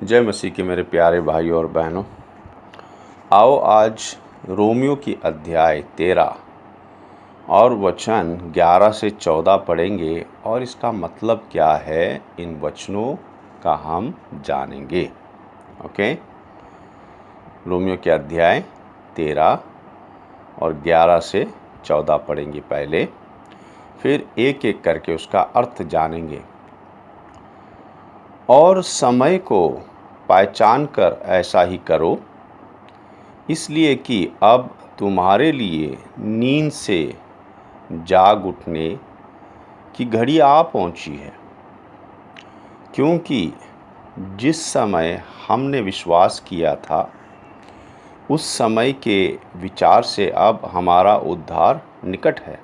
जय मसीह के मेरे प्यारे भाइयों और बहनों। आओ आज रोमियो की अध्याय 13 और वचन 11 से 14 पढ़ेंगे और इसका मतलब क्या है इन वचनों का हम जानेंगे। ओके, रोमियो के अध्याय 13 और 11 से 14 पढ़ेंगे पहले, फिर एक एक करके उसका अर्थ जानेंगे। और समय को पहचान कर ऐसा ही करो, इसलिए कि अब तुम्हारे लिए नींद से जाग उठने की घड़ी आ पहुंची है। क्योंकि जिस समय हमने विश्वास किया था उस समय के विचार से अब हमारा उद्धार निकट है।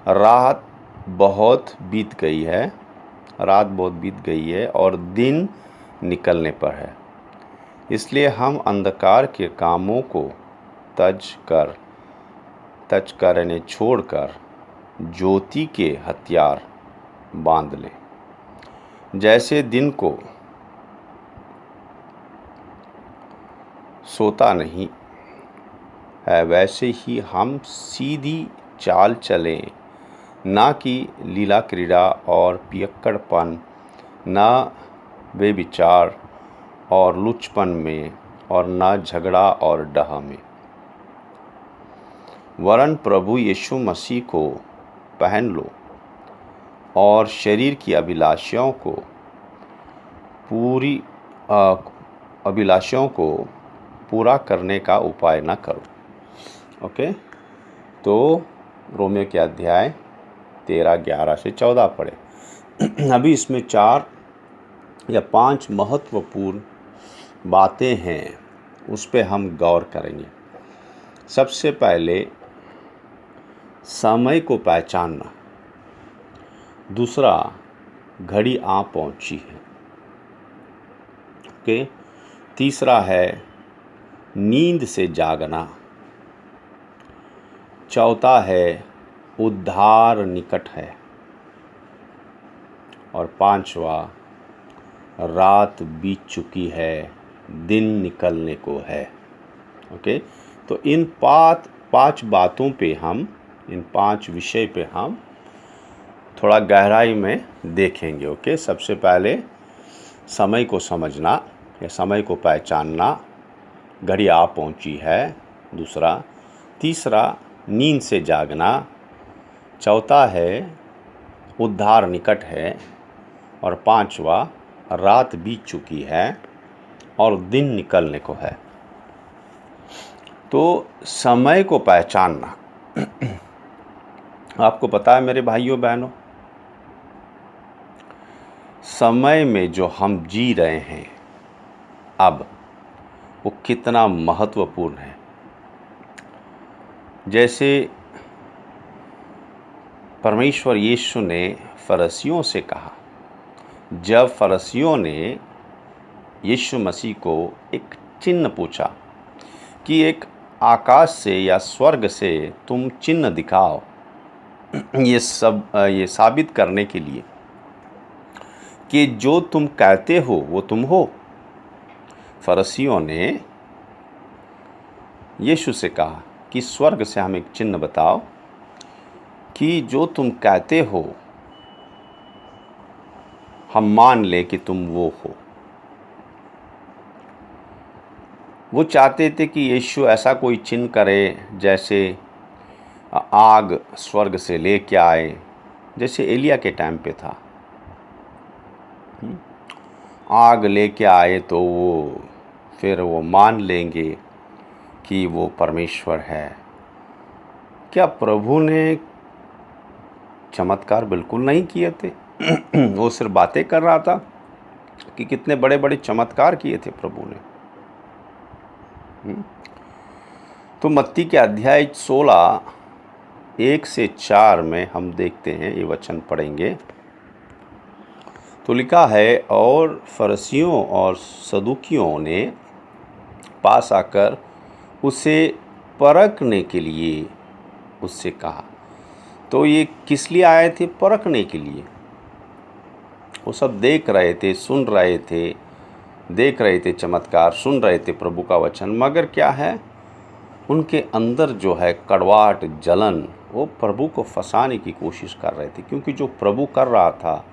रात बहुत बीत गई है और दिन निकलने पर है। इसलिए हम अंधकार के कामों को तज कर यानी छोड़कर ज्योति के हथियार बांध लें। जैसे दिन को सोता नहीं है वैसे ही हम सीधी चाल चलें, ना कि लीला क्रीड़ा और पियक्कड़पन, ना बेविचार और लुचपन में, और ना झगड़ा और डह में, वरन प्रभु यीशु मसीह को पहन लो और शरीर की अभिलाषाओं को पूरा करने का उपाय न करो। ओके, तो रोमियो के अध्याय 13, 11 से 14 पढ़े। अभी इसमें 4 या 5 महत्वपूर्ण बातें हैं, उस पे हम गौर करेंगे। सबसे पहले समय को पहचानना, दूसरा घड़ी आ पहुंची है। ओके, तीसरा है नींद से जागना, चौथा है उद्धार निकट है, और 5वां रात बीत चुकी है, दिन निकलने को है। ओके, तो इन 5 बातों पे इन 5 विषय पे हम थोड़ा गहराई में देखेंगे। ओके, सबसे पहले समय को समझना या समय को पहचानना, घड़ी आ पहुंची है। दूसरा, तीसरा नींद से जागना, चौथा है उद्धार निकट है, और 5वां रात बीत चुकी है और दिन निकलने को है। तो समय को पहचानना, आपको पता है मेरे भाइयों बहनों, समय में जो हम जी रहे हैं अब, वो कितना महत्वपूर्ण है। जैसे परमेश्वर यीशु ने फरीसियों से कहा, जब फरीसियों ने यीशु मसीह को एक चिन्ह पूछा कि एक आकाश से या स्वर्ग से तुम चिन्ह दिखाओ, ये साबित करने के लिए कि जो तुम कहते हो वो तुम हो। फरीसियों ने यीशु से कहा कि स्वर्ग से हमें एक चिन्ह बताओ कि जो तुम कहते हो हम मान लें कि तुम वो हो। वो चाहते थे कि यीशु ऐसा कोई चिन्ह करे जैसे आग स्वर्ग से लेके आए, जैसे एलिया के टाइम पे था। आग लेके आए तो फिर वो मान लेंगे कि वो परमेश्वर है। क्या प्रभु ने चमत्कार बिल्कुल नहीं किए थे? वो सिर्फ बातें कर रहा था कि कितने बड़े बड़े चमत्कार किए थे प्रभु ने। तो मत्ती के अध्याय 16, 1 से 4 में हम देखते हैं, ये वचन पढ़ेंगे। तो लिखा है, और फरीसियों और सदूकियों ने पास आकर उसे परखने के लिए उससे कहा। तो ये किस लिए आए थे? परखने के लिए। वो सब देख रहे थे, सुन रहे थे देख रहे थे चमत्कार, सुन रहे थे प्रभु का वचन, मगर क्या है, उनके अंदर जो है कड़वाहट, जलन, वो प्रभु को फंसाने की कोशिश कर रहे थे। क्योंकि जो प्रभु कर रहा था,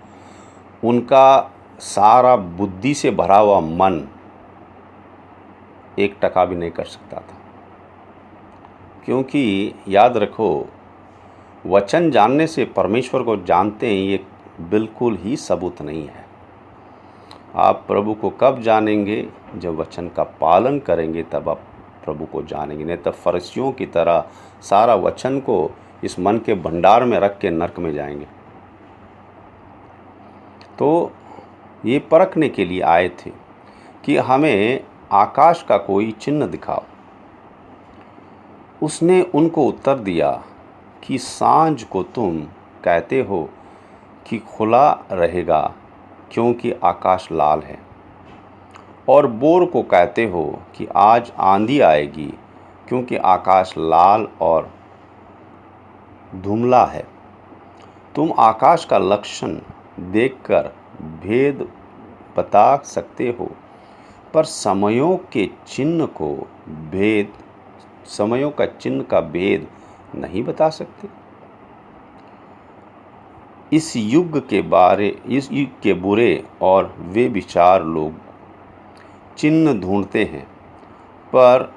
उनका सारा बुद्धि से भरा हुआ मन 1% भी नहीं कर सकता था। क्योंकि याद रखो, वचन जानने से परमेश्वर को जानते हैं, ये बिल्कुल ही सबूत नहीं है। आप प्रभु को कब जानेंगे? जब वचन का पालन करेंगे, तब आप प्रभु को जानेंगे। नहीं तो फरीसियों की तरह सारा वचन को इस मन के भंडार में रख के नरक में जाएंगे। तो ये परखने के लिए आए थे कि हमें आकाश का कोई चिन्ह दिखाओ। उसने उनको उत्तर दिया कि सांझ को तुम कहते हो कि खुला रहेगा क्योंकि आकाश लाल है, और बोर को कहते हो कि आज आंधी आएगी क्योंकि आकाश लाल और धुंधला है। तुम आकाश का लक्षण देखकर भेद बता सकते हो, पर समयों का चिन्ह का भेद नहीं बता सकते। इस युग के बुरे और वे विचार लोग चिन्ह ढूंढते हैं, पर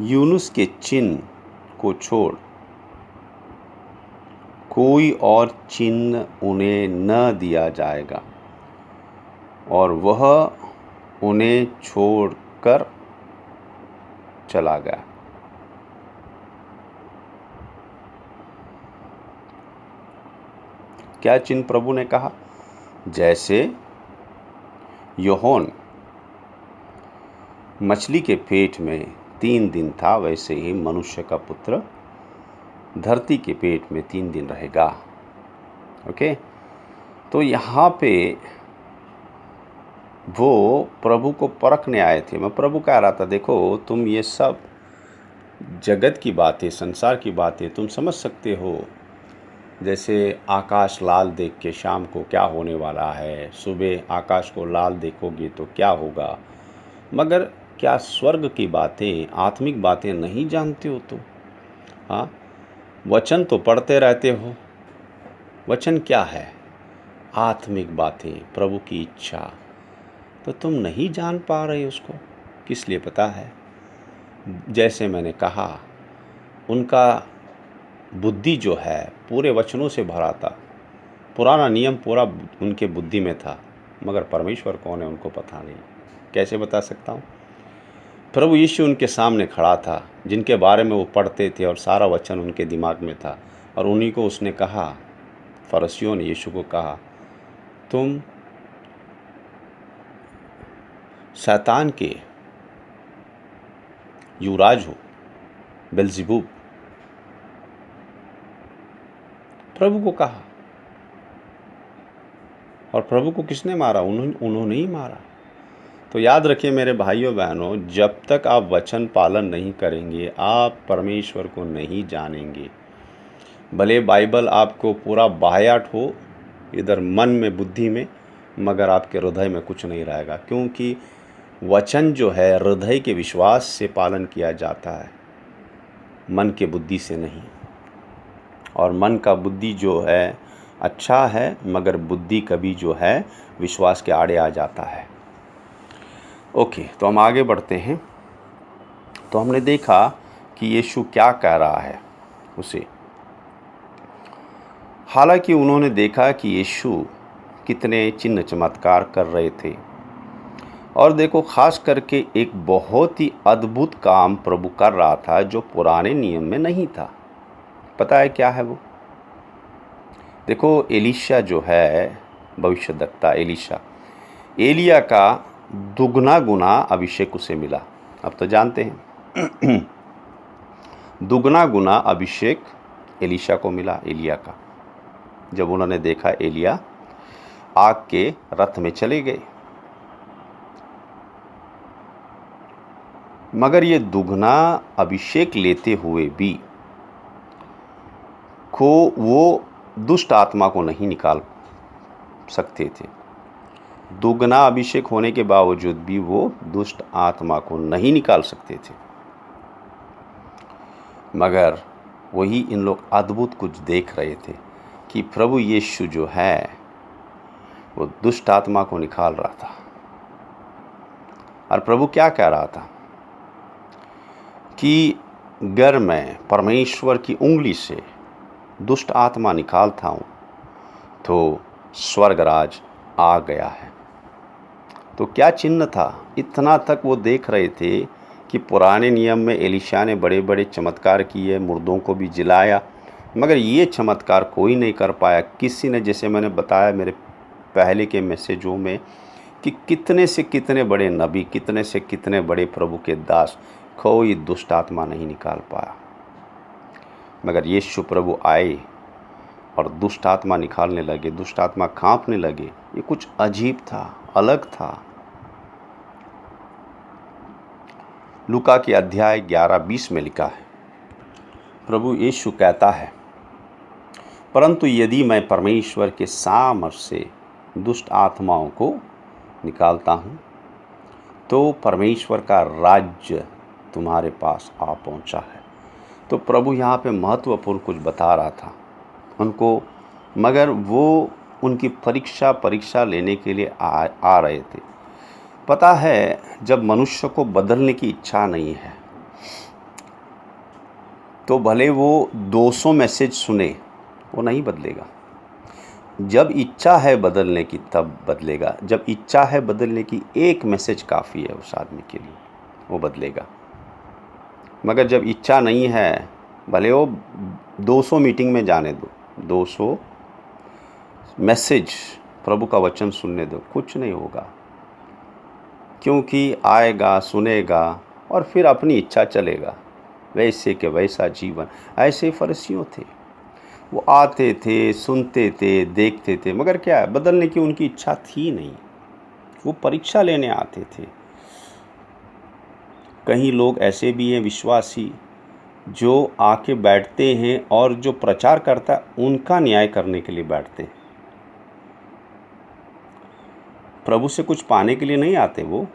यूनुस के चिन्ह को छोड़ कोई और चिन्ह उन्हें न दिया जाएगा, और वह उन्हें छोड़कर चला गया। क्या चिन्ह प्रभु ने कहा? जैसे यूहन्ना मछली के पेट में 3 दिन था, वैसे ही मनुष्य का पुत्र धरती के पेट में 3 दिन रहेगा। ओके, तो यहाँ पे वो प्रभु को परखने आए थे। मैं प्रभु कह रहा था, देखो तुम ये सब जगत की बातें, संसार की बातें तुम समझ सकते हो। जैसे आकाश लाल देख के शाम को क्या होने वाला है, सुबह आकाश को लाल देखोगे तो क्या होगा, मगर क्या स्वर्ग की बातें, आत्मिक बातें नहीं जानते हो तुम? हाँ, वचन तो पढ़ते रहते हो। वचन क्या है? आत्मिक बातें, प्रभु की इच्छा, तो तुम नहीं जान पा रहे उसको। किस लिए पता है? जैसे मैंने कहा, उनका बुद्धि जो है पूरे वचनों से भरा था। पुराना नियम पूरा उनके बुद्धि में था, मगर परमेश्वर कौन है उनको पता नहीं। कैसे बता सकता हूँ? प्रभु यीशु उनके सामने खड़ा था, जिनके बारे में वो पढ़ते थे और सारा वचन उनके दिमाग में था, और उन्हीं को उसने कहा, फरीसियों ने यीशु को कहा, तुम शैतान के युवराज हो, बेल्ज़ेबूब। प्रभु को कहा, और प्रभु को किसने मारा? उन्होंने ही मारा। तो याद रखिए मेरे भाइयों बहनों, जब तक आप वचन पालन नहीं करेंगे, आप परमेश्वर को नहीं जानेंगे। भले बाइबल आपको पूरा बायाट हो, इधर मन में, बुद्धि में, मगर आपके हृदय में कुछ नहीं रहेगा। क्योंकि वचन जो है हृदय के विश्वास से पालन किया जाता है, मन के बुद्धि से नहीं। और मन का बुद्धि जो है अच्छा है, मगर बुद्धि कभी जो है विश्वास के आड़े आ जाता है। ओके, तो हम आगे बढ़ते हैं। तो हमने देखा कि यीशु क्या कह रहा है उसे। हालांकि उन्होंने देखा कि यीशु कितने चिन्ह चमत्कार कर रहे थे, और देखो खास करके एक बहुत ही अद्भुत काम प्रभु कर रहा था जो पुराने नियम में नहीं था। पता है क्या है वो? देखो, एलीशा जो है भविष्यद्वक्ता, एलिया का दुगना गुना अभिषेक उसे मिला। अब तो जानते हैं दुगना गुना अभिषेक एलीशा को मिला, एलिया का, जब उन्होंने देखा एलिया आग के रथ में चले गए। मगर ये दुगना अभिषेक लेते हुए भी को वो दुष्ट आत्मा को नहीं निकाल सकते थे। दुगना अभिषेक होने के बावजूद भी वो दुष्ट आत्मा को नहीं निकाल सकते थे। मगर वही इन लोग अद्भुत कुछ देख रहे थे कि प्रभु यीशु जो है वो दुष्ट आत्मा को निकाल रहा था। और प्रभु क्या कह रहा था कि अगर मैं परमेश्वर की उंगली से दुष्ट आत्मा निकालता हूँ तो स्वर्गराज आ गया है। तो क्या चिन्ह था? इतना तक वो देख रहे थे कि पुराने नियम में एलीशा ने बड़े बड़े चमत्कार किए, मुर्दों को भी जिलाया, मगर ये चमत्कार कोई नहीं कर पाया किसी ने। जैसे मैंने बताया मेरे पहले के मैसेजों में कि कितने से कितने बड़े नबी, कितने से कितने बड़े प्रभु के दास, कोई दुष्ट आत्मा नहीं निकाल पाया। मगर यीशु प्रभु आए और दुष्ट आत्मा निकालने लगे, दुष्ट आत्मा कांपने लगे। ये कुछ अजीब था, अलग था। लूका के अध्याय 11-20 में लिखा है, प्रभु यीशु कहता है, परंतु यदि मैं परमेश्वर के सामर्थ्य से दुष्ट आत्माओं को निकालता हूँ तो परमेश्वर का राज्य तुम्हारे पास आ पहुँचा है। तो प्रभु यहाँ पे महत्वपूर्ण कुछ बता रहा था उनको, मगर वो उनकी परीक्षा लेने के लिए आ रहे थे। पता है, जब मनुष्य को बदलने की इच्छा नहीं है तो भले वो 200 मैसेज सुने, वो नहीं बदलेगा। जब इच्छा है बदलने की तब बदलेगा। जब इच्छा है बदलने की, एक मैसेज काफ़ी है उस आदमी के लिए, वो बदलेगा। मगर जब इच्छा नहीं है, भले वो 200 मीटिंग में जाने दो, 200 मैसेज प्रभु का वचन सुनने दो, कुछ नहीं होगा। क्योंकि आएगा, सुनेगा और फिर अपनी इच्छा चलेगा। वैसे के वैसा जीवन। ऐसे फरीसियों थे, वो आते थे, सुनते थे, देखते थे, मगर क्या है, बदलने की उनकी इच्छा थी नहीं। वो परीक्षा लेने आते थे। कई लोग ऐसे भी हैं विश्वासी जो आके बैठते हैं और जो प्रचार करता है उनका न्याय करने के लिए बैठते हैं। प्रभु से कुछ पाने के लिए नहीं आते। वो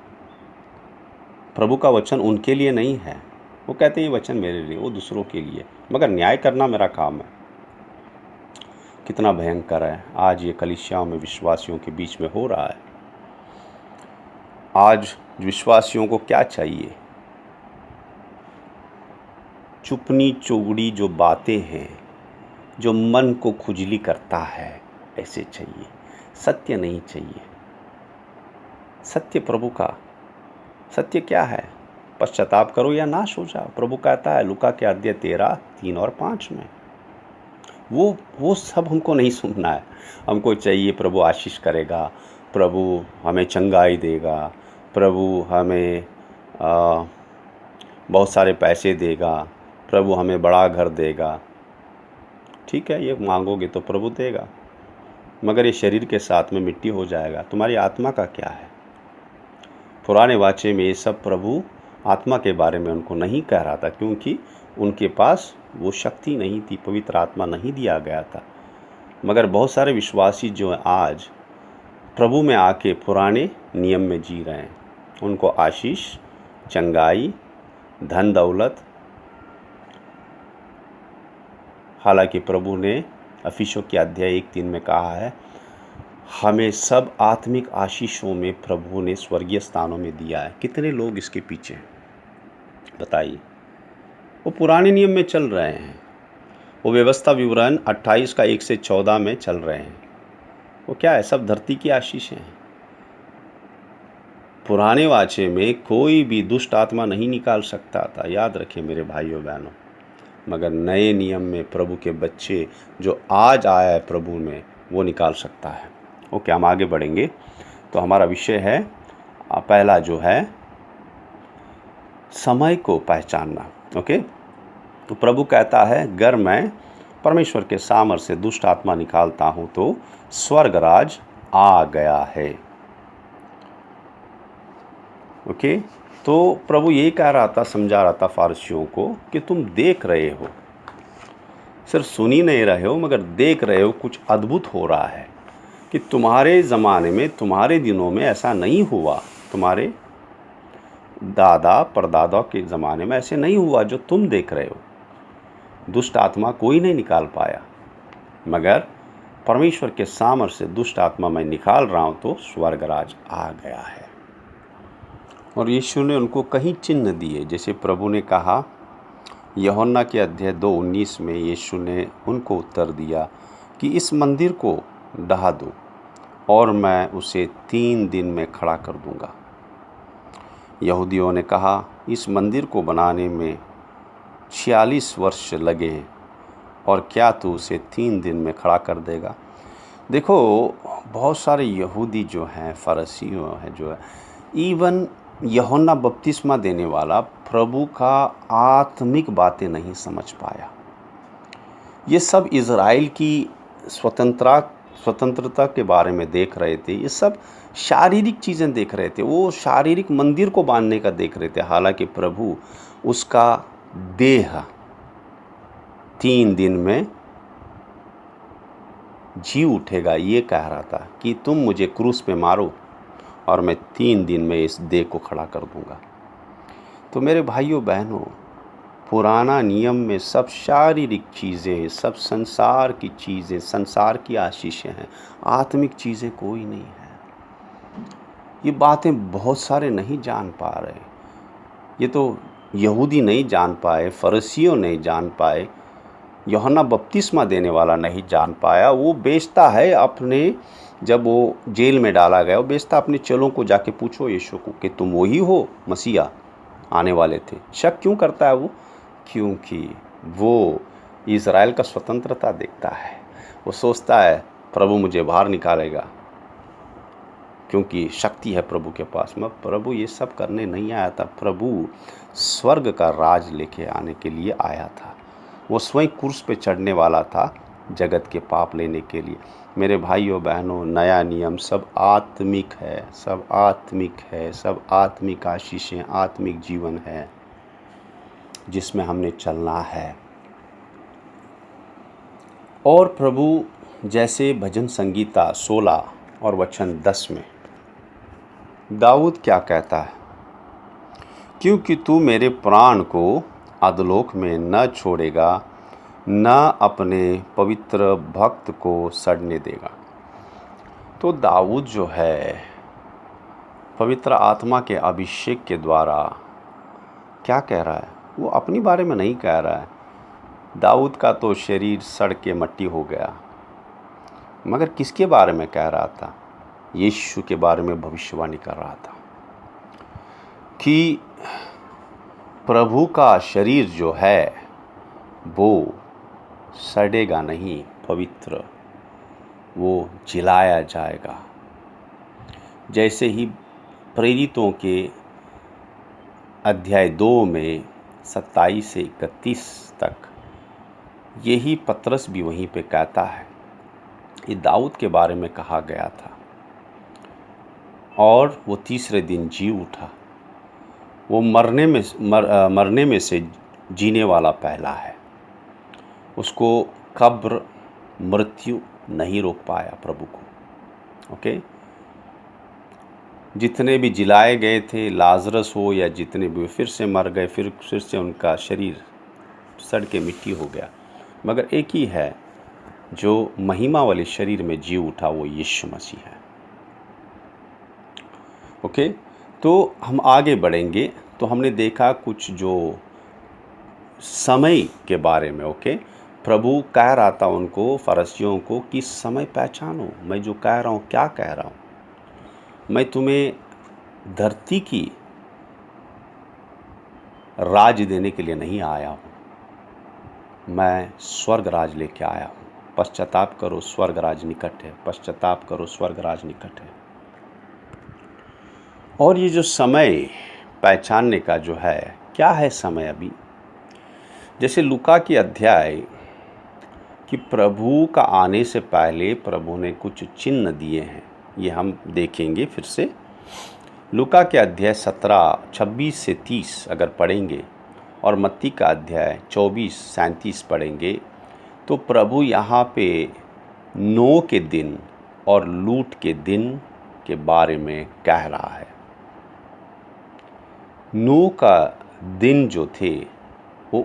प्रभु का वचन उनके लिए नहीं है। वो कहते हैं ये वचन मेरे लिए, वो दूसरों के लिए, मगर न्याय करना मेरा काम है। कितना भयंकर है आज ये कलीसियाओं में विश्वासियों के बीच में हो रहा है। आज विश्वासियों को क्या चाहिए? चुपनी चौगड़ी जो बातें हैं, जो मन को खुजली करता है, ऐसे चाहिए। सत्य नहीं चाहिए। सत्य प्रभु का। सत्य क्या है? पश्चाताप करो या नाश हो जाओ, प्रभु कहता है लूका के अध्याय 13:3-5 में। वो सब हमको नहीं सुनना है। हमको चाहिए प्रभु आशीष करेगा, प्रभु हमें चंगाई देगा, प्रभु हमें बहुत सारे पैसे देगा, प्रभु हमें बड़ा घर देगा। ठीक है, ये मांगोगे तो प्रभु देगा, मगर ये शरीर के साथ में मिट्टी हो जाएगा। तुम्हारी आत्मा का क्या है? पुराने वाचे में ये सब प्रभु आत्मा के बारे में उनको नहीं कह रहा था, क्योंकि उनके पास वो शक्ति नहीं थी, पवित्र आत्मा नहीं दिया गया था। मगर बहुत सारे विश्वासी जो हैं आज प्रभु में आके पुराने नियम में जी रहे हैं, उनको आशीष, चंगाई, धन दौलत, हालांकि प्रभु ने इफिसियों के अध्याय 1:3 में कहा है, हमें सब आत्मिक आशीषों में प्रभु ने स्वर्गीय स्थानों में दिया है। कितने लोग इसके पीछे हैं बताइए? वो पुराने नियम में चल रहे हैं, वो व्यवस्था विवरण 28 का 1 से 14 में चल रहे हैं। वो क्या है? सब धरती की आशीषें हैं। पुराने वाचे में कोई भी दुष्ट आत्मा नहीं निकाल सकता था, याद रखें मेरे भाइयों बहनों। मगर नए नियम में प्रभु के बच्चे जो आज आया है प्रभु में, वो निकाल सकता है। ओके, हम आगे बढ़ेंगे। तो हमारा विषय है पहला जो है समय को पहचानना। ओके, तो प्रभु कहता है अगर मैं परमेश्वर के सामर्थ्य से दुष्ट आत्मा निकालता हूं तो स्वर्गराज आ गया है। ओके, तो प्रभु यही कह रहा था, समझा रहा था फारसियों को कि तुम देख रहे हो, सिर्फ सुन ही नहीं रहे हो मगर देख रहे हो, कुछ अद्भुत हो रहा है। कि तुम्हारे ज़माने में, तुम्हारे दिनों में ऐसा नहीं हुआ, तुम्हारे दादा परदादा के ज़माने में ऐसे नहीं हुआ जो तुम देख रहे हो। दुष्ट आत्मा कोई नहीं निकाल पाया, मगर परमेश्वर के सामर्थ्य से दुष्ट आत्मा मैं निकाल रहा हूँ तो स्वर्गराज आ गया है। और यीशु ने उनको कई चिन्ह दिए, जैसे प्रभु ने कहा यूहन्ना के अध्याय 2:19 में यीशु ने उनको उत्तर दिया कि इस मंदिर को ढा दो और मैं उसे 3 दिन में खड़ा कर दूंगा। यहूदियों ने कहा इस मंदिर को बनाने में 46 वर्ष लगे हैं और क्या तू उसे 3 दिन में खड़ा कर देगा। देखो, बहुत सारे यहूदी जो हैं, फरीसियों हैं जो है, इवन यूहन्ना बपतिस्मा देने वाला प्रभु का आत्मिक बातें नहीं समझ पाया। ये सब इज़राइल की स्वतंत्रता के बारे में देख रहे थे, ये सब शारीरिक चीज़ें देख रहे थे, वो शारीरिक मंदिर को बांधने का देख रहे थे। हालांकि प्रभु उसका देह 3 दिन में जी उठेगा ये कह रहा था कि तुम मुझे क्रूस पे मारो और मैं 3 दिन में इस देह को खड़ा कर दूंगा। तो मेरे भाइयों बहनों, पुराना नियम में सब शारीरिक चीज़ें, सब संसार की चीज़ें, संसार की आशीषें हैं, आत्मिक चीज़ें कोई नहीं है। ये बातें बहुत सारे नहीं जान पा रहे। ये तो यहूदी नहीं जान पाए, फरीसियों नहीं जान पाए, यूहन्ना बपतिस्मा देने वाला नहीं जान पाया। वो बेचता है अपने, जब वो जेल में डाला गया, वो बेचता अपने चेलों को, जाके पूछो यीशु को कि तुम वही हो मसीहा आने वाले थे। शक क्यों करता है वो? क्योंकि वो इज़राइल का स्वतंत्रता देखता है। वो सोचता है प्रभु मुझे बाहर निकालेगा क्योंकि शक्ति है प्रभु के पास। मैं प्रभु ये सब करने नहीं आया था। प्रभु स्वर्ग का राज लेके आने के लिए आया था। वो स्वयं क्रूस पे चढ़ने वाला था जगत के पाप लेने के लिए। मेरे भाइयों बहनों, नया नियम सब आत्मिक है, सब आत्मिक है, सब आत्मिक आशीषें, आत्मिक जीवन है जिसमें हमने चलना है। और प्रभु जैसे भजन संगीता 16 और वचन 10 में दाऊद क्या कहता है? क्योंकि तू मेरे प्राण को अधोलोक में न छोड़ेगा, न अपने पवित्र भक्त को सड़ने देगा। तो दाऊद जो है पवित्र आत्मा के अभिषेक के द्वारा क्या कह रहा है? वो अपनी बारे में नहीं कह रहा है। दाऊद का तो शरीर सड़ के मट्टी हो गया, मगर किसके बारे में कह रहा था? यीशु के बारे में भविष्यवाणी कर रहा था कि प्रभु का शरीर जो है वो सड़ेगा नहीं, पवित्र, वो जिलाया जाएगा। जैसे ही प्रेरितों के अध्याय 2 में 27 से 31 तक यही पतरस भी वहीं पे कहता है। ये दाऊद के बारे में कहा गया था। और वो तीसरे दिन जी उठा। वो मरने में से जीने वाला पहला है। उसको कब्र, मृत्यु नहीं रोक पाया प्रभु को। ओके, जितने भी जिलाए गए थे, लाजरस हो या जितने भी, फिर से मर गए, फिर से उनका शरीर सड़ के मिट्टी हो गया, मगर एक ही है जो महिमा वाले शरीर में जी उठा, वो यीशु मसीह है। ओके, तो हम आगे बढ़ेंगे। तो हमने देखा कुछ जो समय के बारे में। ओके, प्रभु कह रहा था उनको, फरीसियों को, कि समय पहचानो, मैं जो कह रहा हूँ क्या कह रहा हूँ। मैं तुम्हें धरती की राज देने के लिए नहीं आया हूँ, मैं स्वर्ग राज लेके आया हूँ। पश्चाताप करो, स्वर्ग राज निकट है। पश्चाताप करो, स्वर्ग राज निकट है। और ये जो समय पहचानने का जो है, क्या है समय अभी? जैसे लूका के अध्याय कि प्रभु का आने से पहले प्रभु ने कुछ चिन्ह दिए हैं, ये हम देखेंगे फिर से। लूका के अध्याय 17, 26 से 30 अगर पढ़ेंगे, और मत्ती का अध्याय 24, 37 पढ़ेंगे, तो प्रभु यहाँ पे 9 के दिन और लूट के दिन के बारे में कह रहा है। नूह का दिन जो थे वो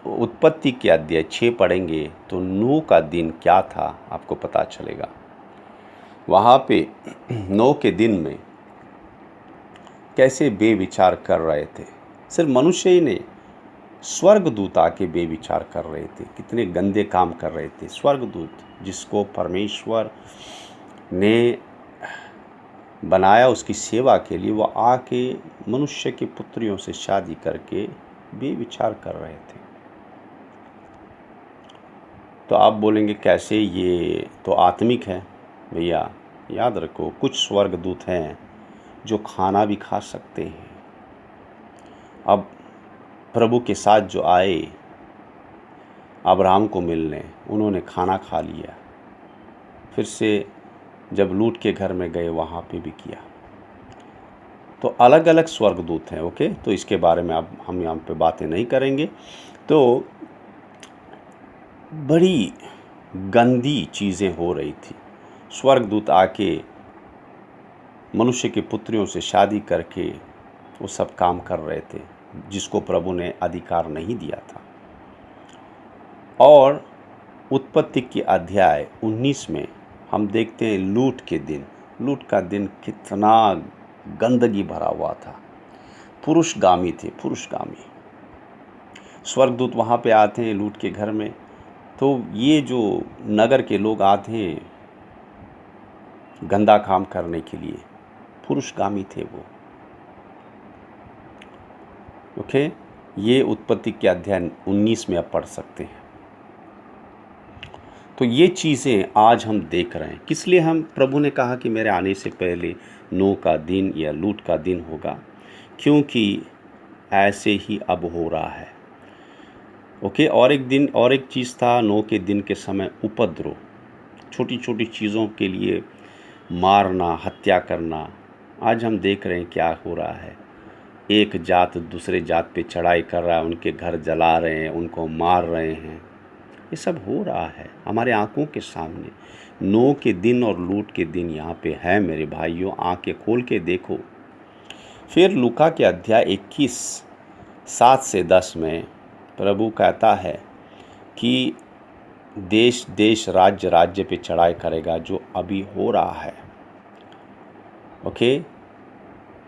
उत्पत्ति के अध्याय 6 पढ़ेंगे तो नूह का दिन क्या था आपको पता चलेगा। वहाँ पे नूह के दिन में कैसे बेविचार कर रहे थे, सिर्फ मनुष्य ही नहीं, स्वर्गदूत आके बेविचार कर रहे थे, कितने गंदे काम कर रहे थे। स्वर्गदूत जिसको परमेश्वर ने बनाया उसकी सेवा के लिए, वो आके मनुष्य की पुत्रियों से शादी करके बेविचार कर रहे थे। तो आप बोलेंगे कैसे, ये तो आत्मिक है। भैया याद रखो, कुछ स्वर्गदूत हैं जो खाना भी खा सकते हैं। अब प्रभु के साथ जो आए अब्राहम को मिलने, उन्होंने खाना खा लिया, फिर से जब लूट के घर में गए वहाँ पे भी किया। तो अलग अलग स्वर्गदूत हैं। ओके, तो इसके बारे में अब हम यहाँ पे बातें नहीं करेंगे। तो बड़ी गंदी चीज़ें हो रही थी। स्वर्गदूत आके मनुष्य की पुत्रियों से शादी करके वो सब काम कर रहे थे जिसको प्रभु ने अधिकार नहीं दिया था। और उत्पत्ति के अध्याय 19 में हम देखते हैं लूट के दिन। लूट का दिन कितना गंदगी भरा हुआ था, पुरुषगामी थे, पुरुषगामी। स्वर्गदूत वहाँ पे आते हैं लूट के घर में, तो ये जो नगर के लोग आते हैं गंदा काम करने के लिए, पुरुषगामी थे वो। ओके, ये उत्पत्ति के अध्याय 19 में आप पढ़ सकते हैं। तो ये चीज़ें आज हम देख रहे हैं। किस लिए हम, प्रभु ने कहा कि मेरे आने से पहले नूह का दिन या लूट का दिन होगा, क्योंकि ऐसे ही अब हो रहा है। ओके, और एक चीज़ था, नूह के दिन के समय उपद्रव, छोटी छोटी चीज़ों के लिए मारना, हत्या करना। आज हम देख रहे हैं क्या हो रहा है। एक जात दूसरे जात पे चढ़ाई कर रहा है, उनके घर जला रहे हैं, उनको मार रहे हैं। ये सब हो रहा है हमारे आंखों के सामने। नूह के दिन और लूट के दिन यहाँ पे है मेरे भाइयों, आंखें खोल के देखो। फिर लूका के अध्याय 21 7 से 10 में प्रभु कहता है कि देश देश राज्य राज्य पे चढ़ाई करेगा, जो अभी हो रहा है। ओके,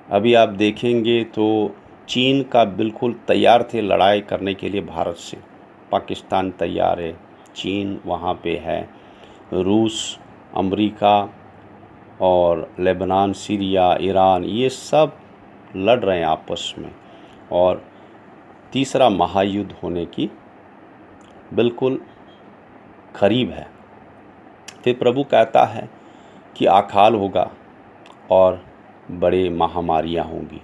अभी आप देखेंगे तो चीन का बिल्कुल तैयार थे लड़ाई करने के लिए भारत से। पाकिस्तान तैयार है, चीन वहाँ पे है, रूस, अमेरिका और लेबनान, सीरिया, ईरान, ये सब लड़ रहे हैं आपस में। और तीसरा महायुद्ध होने की बिल्कुल करीब है। फिर प्रभु कहता है कि अकाल होगा और बड़े महामारियाँ होंगी,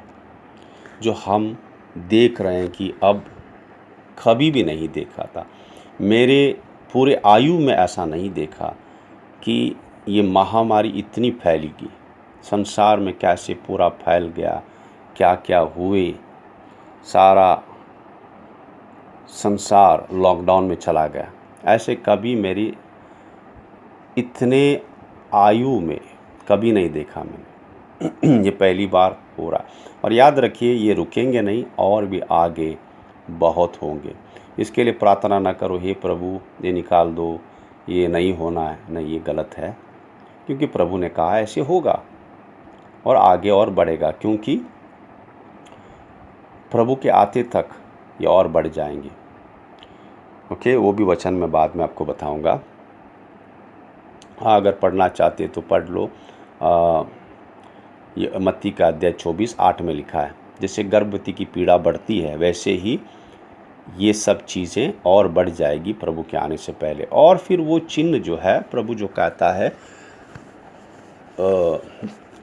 जो हम देख रहे हैं कि अब कभी भी नहीं देखा था। मेरे पूरे आयु में ऐसा नहीं देखा कि ये महामारी इतनी फैलेगी। संसार में कैसे पूरा फैल गया, क्या क्या हुए, सारा संसार लॉकडाउन में चला गया। ऐसे कभी मेरी इतने आयु में कभी नहीं देखा मैंने। ये पहली बार हो रहा है। और याद रखिए, ये रुकेंगे नहीं, और भी आगे बहुत होंगे। इसके लिए प्रार्थना ना करो हे प्रभु ये निकाल दो, ये नहीं होना है। नहीं, ये गलत है, क्योंकि प्रभु ने कहा ऐसे होगा और आगे और बढ़ेगा, क्योंकि प्रभु के आते तक ये और बढ़ जाएंगे। ओके, वो भी वचन में बाद में आपको बताऊंगा। हाँ, अगर पढ़ना चाहते तो पढ़ लो। ये मत्ती का अध्याय 24:8 में लिखा है, जैसे गर्भवती की पीड़ा बढ़ती है वैसे ही ये सब चीज़ें और बढ़ जाएगी प्रभु के आने से पहले। और फिर वो चिन्ह जो है, प्रभु जो कहता है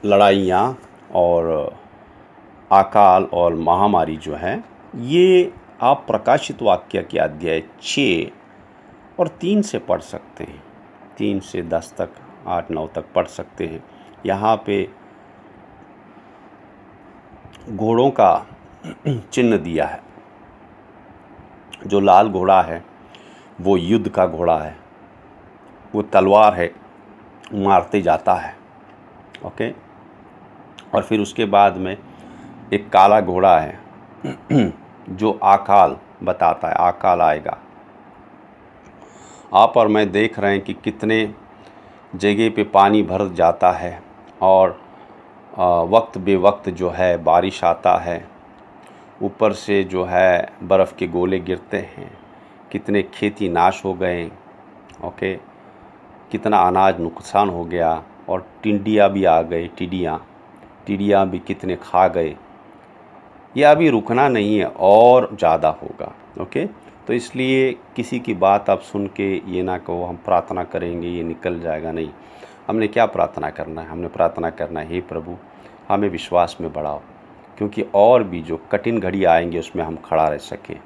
लड़ाइयाँ और अकाल और महामारी जो है, ये आप प्रकाशित वाक्य के अध्याय 6 और 3 से पढ़ सकते हैं। 3 से 10 तक, 8-9 तक पढ़ सकते हैं। यहाँ पे घोड़ों का चिन्ह दिया है। जो लाल घोड़ा है वो युद्ध का घोड़ा है, वो तलवार है। मारते जाता है। ओके, और फिर उसके बाद में एक काला घोड़ा है जो अकाल बताता है, अकाल आएगा। आप और मैं देख रहे हैं कि कितने जगह पे पानी भर जाता है और वक्त बेवक्त जो है बारिश आता है, ऊपर से जो है बर्फ़ के गोले गिरते हैं, कितने खेती नाश हो गए। ओके, कितना अनाज नुकसान हो गया, और टिड्डियाँ भी आ गई, टिड्डियाँ भी कितने खा गए। ये अभी रुकना नहीं है, और ज़्यादा होगा। ओके, तो इसलिए किसी की बात आप सुन के ये ना कहो हम प्रार्थना करेंगे ये निकल जाएगा। नहीं, हमने क्या प्रार्थना करना है? हमने प्रार्थना करना है, हे प्रभु हमें विश्वास में बढ़ाओ, क्योंकि और भी जो कठिन घड़ी आएंगे उसमें हम खड़ा रह सकें,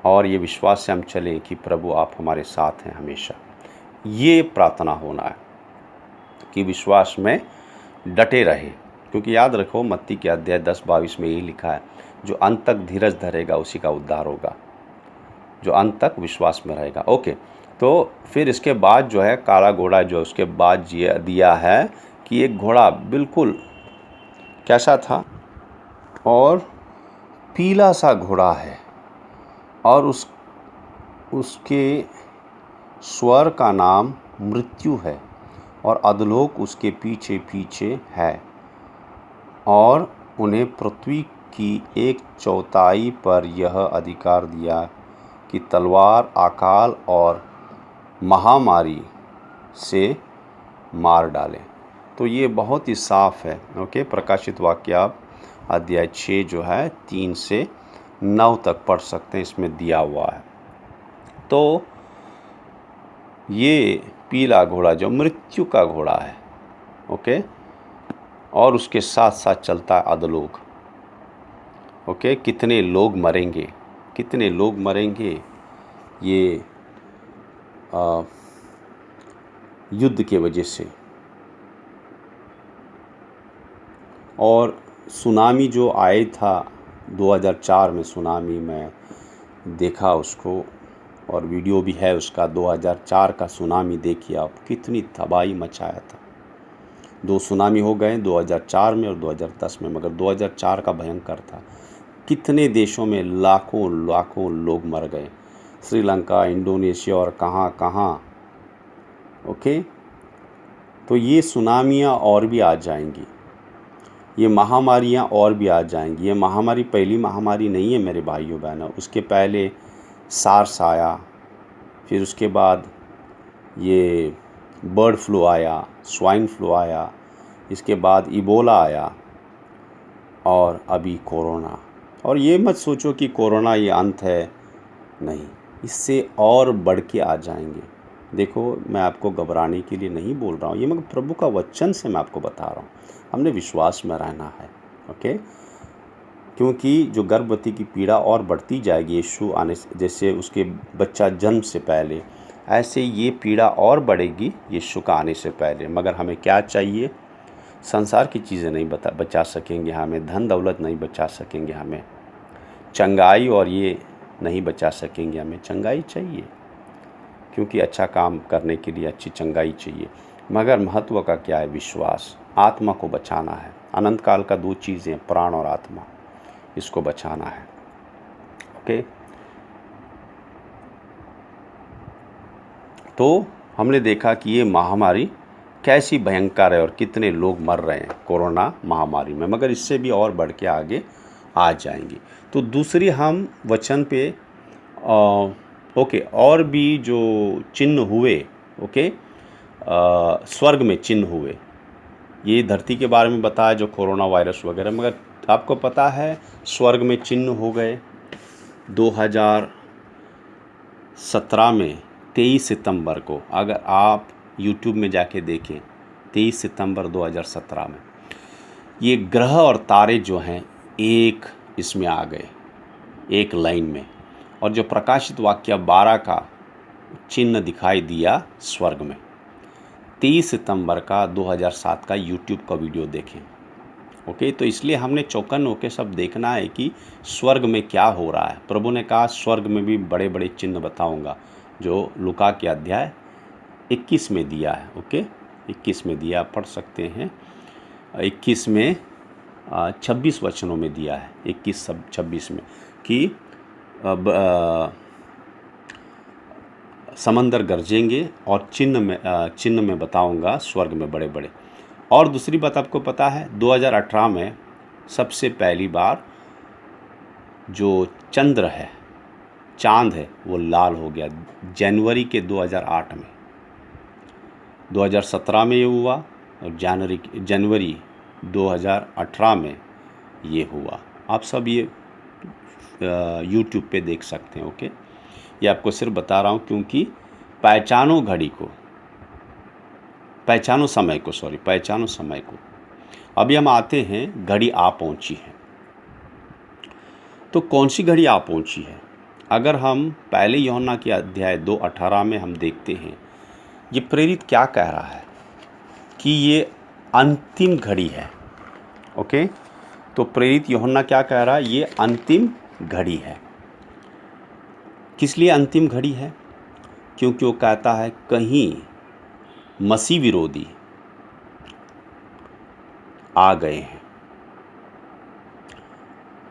और ये विश्वास से हम चलें कि प्रभु आप हमारे साथ हैं हमेशा। ये प्रार्थना होना है कि विश्वास में डटे रहे, क्योंकि याद रखो मत्ती के अध्याय 10:22 में यही लिखा है, जो अंत तक धीरज धरेगा उसी का उद्धार होगा, जो अंत तक विश्वास में रहेगा। ओके, तो फिर इसके बाद जो है काला घोड़ा जो उसके बाद दिया है कि एक घोड़ा बिल्कुल कैसा था, और पीला सा घोड़ा है, और उसके स्वर का नाम मृत्यु है, और अधोलोक उसके पीछे पीछे है, और उन्हें पृथ्वी की 1/4 पर यह अधिकार दिया कि तलवार, अकाल और महामारी से मार डालें। तो ये बहुत ही साफ है। ओके, प्रकाशित वाक्य अध्याय 6 जो है 3 से 9 तक पढ़ सकते हैं, इसमें दिया हुआ है। तो ये पीला घोड़ा जो मृत्यु का घोड़ा है, ओके, और उसके साथ साथ चलता है अधोलोक। ओके, कितने लोग मरेंगे, कितने लोग मरेंगे ये युद्ध के वजह से। और सुनामी जो आया था 2004 में, सुनामी में देखा उसको, और वीडियो भी है उसका। 2004 का सुनामी देखिए आप, कितनी तबाही मचाया था। 2 सुनामी हो गए, 2004 में और 2010 में, मगर 2004 का भयंकर था। कितने देशों में लाखों लाखों लोग मर गए, श्रीलंका, इंडोनेशिया और कहाँ कहाँ। ओके, तो ये सुनामियाँ और भी आ जाएंगी, ये महामारियाँ और भी आ जाएंगी। ये महामारी पहली महामारी नहीं है मेरे भाइयों बहनों, उसके पहले सार्स आया, फिर उसके बाद ये बर्ड फ्लू आया, स्वाइन फ्लू आया, इसके बाद इबोला आया, और अभी कोरोना। और ये मत सोचो कि कोरोना ये अंत है, नहीं, इससे और बढ़ के आ जाएंगे। देखो, मैं आपको घबराने के लिए नहीं बोल रहा हूँ, ये मगर प्रभु का वचन से मैं आपको बता रहा हूँ। हमने विश्वास में रहना है। ओके, क्योंकि जो गर्भवती की पीड़ा और बढ़ती जाएगी यीशु आने से, जैसे उसके बच्चा जन्म से पहले, ऐसे ये पीड़ा और बढ़ेगी यीशु का आने से पहले। मगर हमें क्या चाहिए? संसार की चीज़ें नहीं बचा सकेंगे हमें, धन दौलत नहीं बचा सकेंगे हमें, चंगाई और ये नहीं बचा सकेंगे हमें। चंगाई चाहिए, क्योंकि अच्छा काम करने के लिए अच्छी चंगाई चाहिए, मगर महत्व का क्या है? विश्वास। आत्मा को बचाना है। अनंत काल का 2 चीज़ें, प्राण और आत्मा, इसको बचाना है। ओके, तो हमने देखा कि ये महामारी कैसी भयंकर है और कितने लोग मर रहे हैं कोरोना महामारी में, मगर इससे भी और बढ़ के आगे आ जाएंगी। तो दूसरी हम वचन पे ओके, और भी जो चिन्ह हुए, ओके, स्वर्ग में चिन्ह हुए, ये धरती के बारे में बताया जो कोरोना वायरस वगैरह, मगर आपको पता है स्वर्ग में चिन्ह हो गए 2017 में 23 सितंबर को। अगर आप YouTube में जाके देखें, 23 सितंबर 2017 में ये ग्रह और तारे जो हैं एक इसमें आ गए, एक लाइन में, और जो प्रकाशित वाक्य 12 का चिन्ह दिखाई दिया स्वर्ग में। 23 सितंबर का 2007 का YouTube का वीडियो देखें। ओके, तो इसलिए हमने चौकन होकर सब देखना है कि स्वर्ग में क्या हो रहा है। प्रभु ने कहा स्वर्ग में भी बड़े बड़े चिन्ह बताऊंगा, जो लूका के अध्याय 21 में दिया है। ओके, 21 में दिया, पढ़ सकते हैं। 21 में 26 वचनों में दिया है, 21-26 में कि समंदर गरजेंगे और चिन्ह में बताऊंगा स्वर्ग में बड़े बड़े। और दूसरी बात आपको पता है 2018 में सबसे पहली बार जो चंद्र है, चांद है, वो लाल हो गया जनवरी के 2008 में। 2017 में ये हुआ और जनवरी 2018 में ये हुआ। आप सब ये यूट्यूब पे देख सकते हैं। ओके, ये आपको सिर्फ बता रहा हूँ क्योंकि पहचानो समय को। अभी हम आते हैं, घड़ी आ पहुँची है। तो कौन सी घड़ी आ पहुँची है? अगर हम पहले यूहन्ना के अध्याय 2:18 में हम देखते हैं, ये प्रेरित क्या कह रहा है कि ये अंतिम घड़ी है। ओके, तो प्रेरित यूहन्ना क्या कह रहा है? ये अंतिम घड़ी है। किस लिए अंतिम घड़ी है? क्योंकि वो कहता है कहीं मसीह विरोधी आ गए हैं।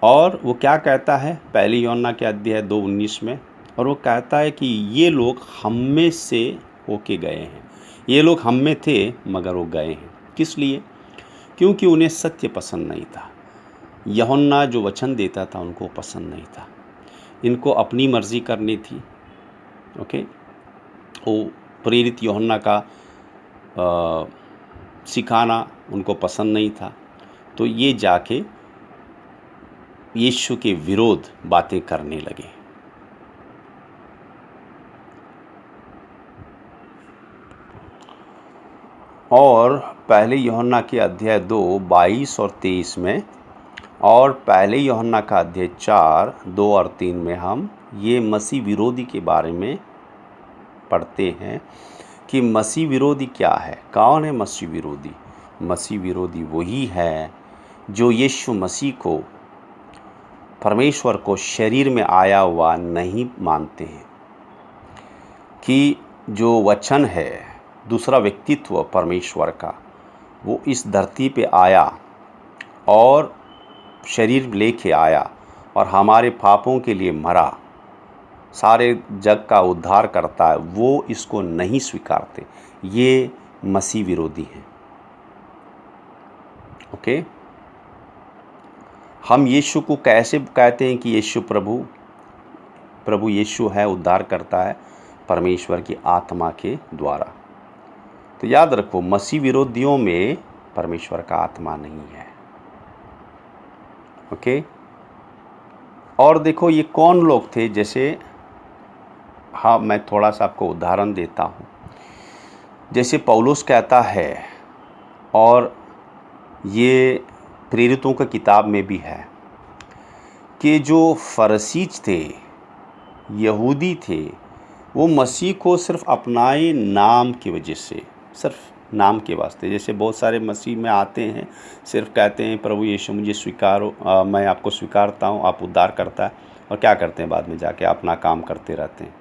और वो क्या कहता है पहली यूहन्ना के अध्याय 2:19 में? और वो कहता है कि ये लोग हम में से होके गए हैं। ये लोग हम में थे मगर वो गए हैं। किस लिए? क्योंकि उन्हें सत्य पसंद नहीं था। यूहन्ना जो वचन देता था उनको पसंद नहीं था। इनको अपनी मर्जी करनी थी। ओके, वो प्रेरित यूहन्ना का सिखाना उनको पसंद नहीं था। तो ये जाके यीशु के विरोध बातें करने लगे। और पहले यूहन्ना के अध्याय 2:22 और 23 में और पहले यूहन्ना का अध्याय 4:2 और 3 में हम ये मसीह विरोधी के बारे में पढ़ते हैं कि मसीह विरोधी क्या है। कौन है मसीह विरोधी? मसीह विरोधी वही है जो यीशु मसीह को, परमेश्वर को शरीर में आया हुआ नहीं मानते हैं, कि जो वचन है, दूसरा व्यक्तित्व परमेश्वर का, वो इस धरती पे आया और शरीर लेके आया और हमारे पापों के लिए मरा, सारे जग का उद्धार करता है, वो इसको नहीं स्वीकारते। ये मसीह विरोधी हैं। ओके, हम यीशु को कैसे कहते हैं कि यीशु प्रभु यीशु है, उद्धार करता है परमेश्वर की आत्मा के द्वारा। तो याद रखो, मसीह विरोधियों में परमेश्वर का आत्मा नहीं है। ओके, और देखो ये कौन लोग थे? जैसे हाँ, मैं थोड़ा सा आपको उदाहरण देता हूँ। जैसे पौलुस कहता है, और ये प्रेरितों की किताब में भी है, कि जो फरीसीज थे, यहूदी थे, वो मसीह को सिर्फ अपनाए नाम की वजह से, सिर्फ नाम के वास्ते। जैसे बहुत सारे मसीह में आते हैं, सिर्फ कहते हैं प्रभु यीशु मुझे स्वीकारो, मैं आपको स्वीकारता हूँ, आप उद्धार करता है, और क्या करते हैं बाद में जाके अपना काम करते रहते हैं,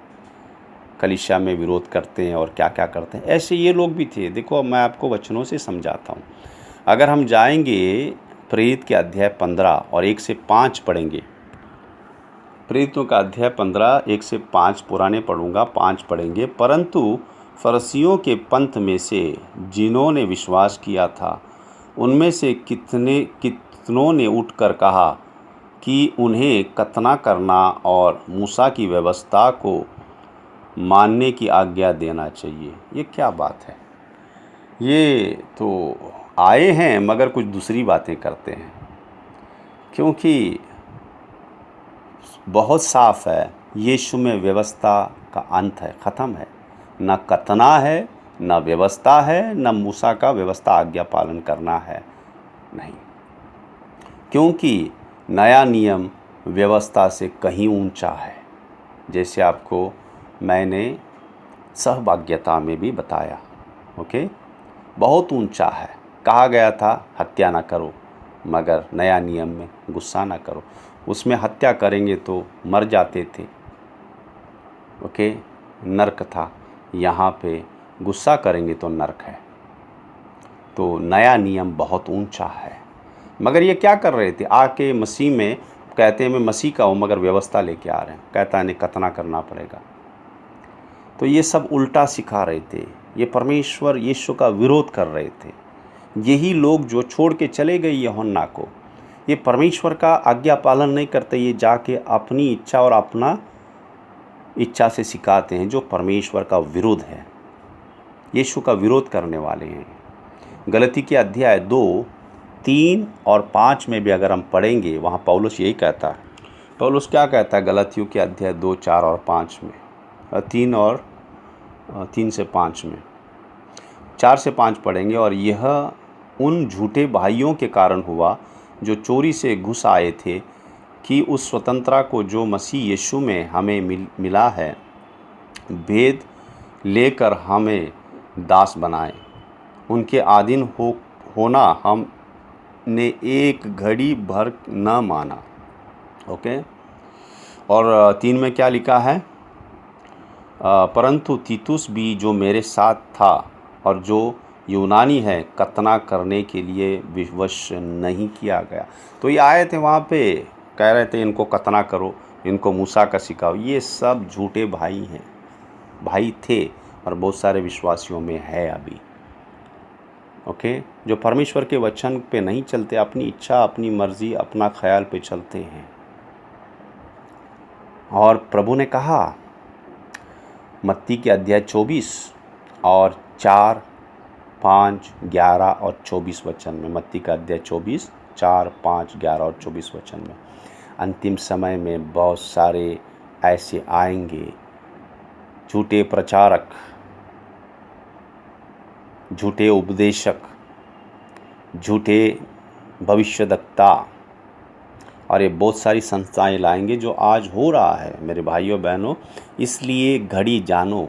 कलीसिया में विरोध करते हैं और क्या क्या करते हैं। ऐसे ये लोग भी थे। देखो, मैं आपको वचनों से समझाता हूँ। अगर हम जाएंगे प्रेरित के अध्याय 15 और 1 से 5 पढ़ेंगे, प्रेरितों का अध्याय 15 1 से 5 पुराने पढ़ूंगा, 5 पढ़ेंगे। परंतु फरीसियों के पंथ में से जिन्होंने विश्वास किया था, उनमें से कितनों ने उठकर कहा कि उन्हें खतना करना और मूसा की व्यवस्था को मानने की आज्ञा देना चाहिए। ये क्या बात है? ये तो आए हैं मगर कुछ दूसरी बातें करते हैं, क्योंकि बहुत साफ है यीशु में व्यवस्था का अंत है, ख़त्म है। ना खतना है, ना व्यवस्था है, ना मूसा का व्यवस्था आज्ञा पालन करना है, नहीं। क्योंकि नया नियम व्यवस्था से कहीं ऊंचा है। जैसे आपको मैंने सहभाग्यता में भी बताया। ओके, बहुत ऊंचा है। कहा गया था हत्या ना करो, मगर नया नियम में गुस्सा ना करो। उसमें हत्या करेंगे तो मर जाते थे। ओके, नर्क था। यहाँ पे गुस्सा करेंगे तो नर्क है। तो नया नियम बहुत ऊंचा है। मगर ये क्या कर रहे थे, आके मसीह में कहते हैं मैं मसीह का हूँ, मगर व्यवस्था लेके आ रहे हैं, कहता है नहीं खतना करना पड़ेगा। तो ये सब उल्टा सिखा रहे थे, ये परमेश्वर यीशु का विरोध कर रहे थे। यही लोग जो छोड़ के चले गए यूहन्ना को, ये परमेश्वर का आज्ञा पालन नहीं करते, ये जाके अपनी इच्छा और अपना इच्छा से सिखाते हैं, जो परमेश्वर का विरोध है, यीशु का विरोध करने वाले हैं। गलती के अध्याय 2, 3 और 5 में भी अगर हम पढ़ेंगे, वहाँ पौलुस यही कहता है। पौलुस क्या कहता है गलतियों के अध्याय 2, 4 और 5 में, 3 से 5 में, 4 से 5 पढ़ेंगे। और यह उन झूठे भाइयों के कारण हुआ जो चोरी से घुस आए थे, कि उस स्वतंत्रता को जो मसीह यीशु में हमें मिला है, भेद लेकर हमें दास बनाए। उनके अधीन होना हमने एक घड़ी भर न माना। ओके। और 3 में क्या लिखा है, परंतु तीतुस भी जो मेरे साथ था और जो यूनानी है, खतना करने के लिए विवश नहीं किया गया। तो ये आए थे वहाँ पे, कह रहे थे इनको खतना करो, इनको मूसा का सिखाओ। ये सब झूठे भाई थे और बहुत सारे विश्वासियों में है अभी। ओके। जो परमेश्वर के वचन पे नहीं चलते, अपनी इच्छा, अपनी मर्जी, अपना ख्याल पे चलते हैं। और प्रभु ने कहा मत्ती के अध्याय 24 और 4, 5, 11 और 24 वचन में, मत्ती का अध्याय 24, 4, 5, 11 और 24 वचन में, अंतिम समय में बहुत सारे ऐसे आएंगे झूठे प्रचारक, झूठे उपदेशक, झूठे भविष्यवक्ता, और ये बहुत सारी संस्थाएं लाएंगे, जो आज हो रहा है मेरे भाइयों बहनों। इसलिए घड़ी जानो।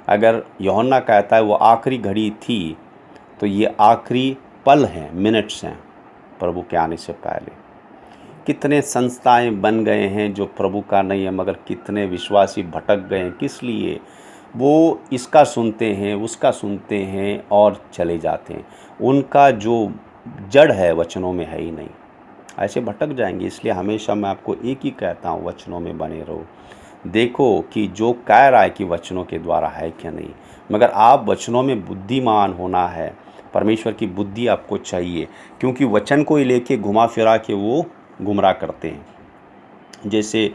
अगर यूहन्ना कहता है वो आखिरी घड़ी थी, तो ये आखिरी पल हैं, मिनट्स हैं प्रभु के आने से पहले। कितने संस्थाएं बन गए हैं जो प्रभु का नहीं है, मगर कितने विश्वासी भटक गए हैं। किस लिए? वो इसका सुनते हैं, उसका सुनते हैं और चले जाते हैं। उनका जो जड़ है वचनों में है ही नहीं, ऐसे भटक जाएंगे। इसलिए हमेशा मैं आपको एक ही कहता हूँ, वचनों में बने रहो। देखो कि जो कह रहा है कि वचनों के द्वारा है क्या नहीं, मगर आप वचनों में बुद्धिमान होना है। परमेश्वर की बुद्धि आपको चाहिए, क्योंकि वचन को ही लेके घुमा फिरा के वो गुमराह करते हैं। जैसे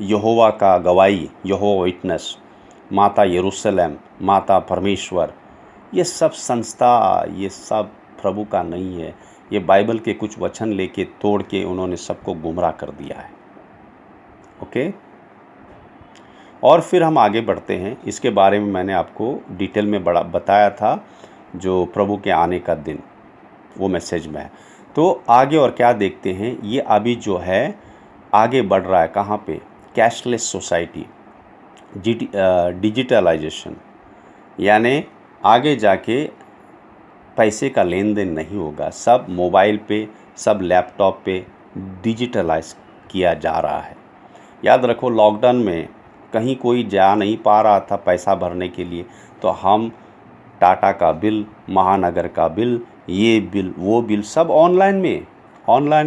यहोवा का गवाही, यहोवा विटनेस, माता यरूशलेम, माता परमेश्वर, ये सब संस्था, ये सब प्रभु का नहीं है। ये बाइबल के कुछ वचन लेके तोड़ के उन्होंने सबको गुमराह कर दिया है। ओके। और फिर हम आगे बढ़ते हैं। इसके बारे में मैंने आपको डिटेल में बड़ा बताया था, जो प्रभु के आने का दिन, वो मैसेज में है। तो आगे और क्या देखते हैं, ये अभी जो है आगे बढ़ रहा है कहाँ पे, कैशलेस सोसाइटी, डिजिटलाइजेशन, यानी आगे जाके पैसे का लेन देन नहीं होगा, सब मोबाइल पे, सब लैपटॉप पे डिजिटलाइज किया जा रहा है। याद रखो, लॉकडाउन में कहीं कोई जा नहीं पा रहा था पैसा भरने के लिए, तो हम टाटा का बिल, महानगर का बिल, ये बिल, वो बिल, सब ऑनलाइन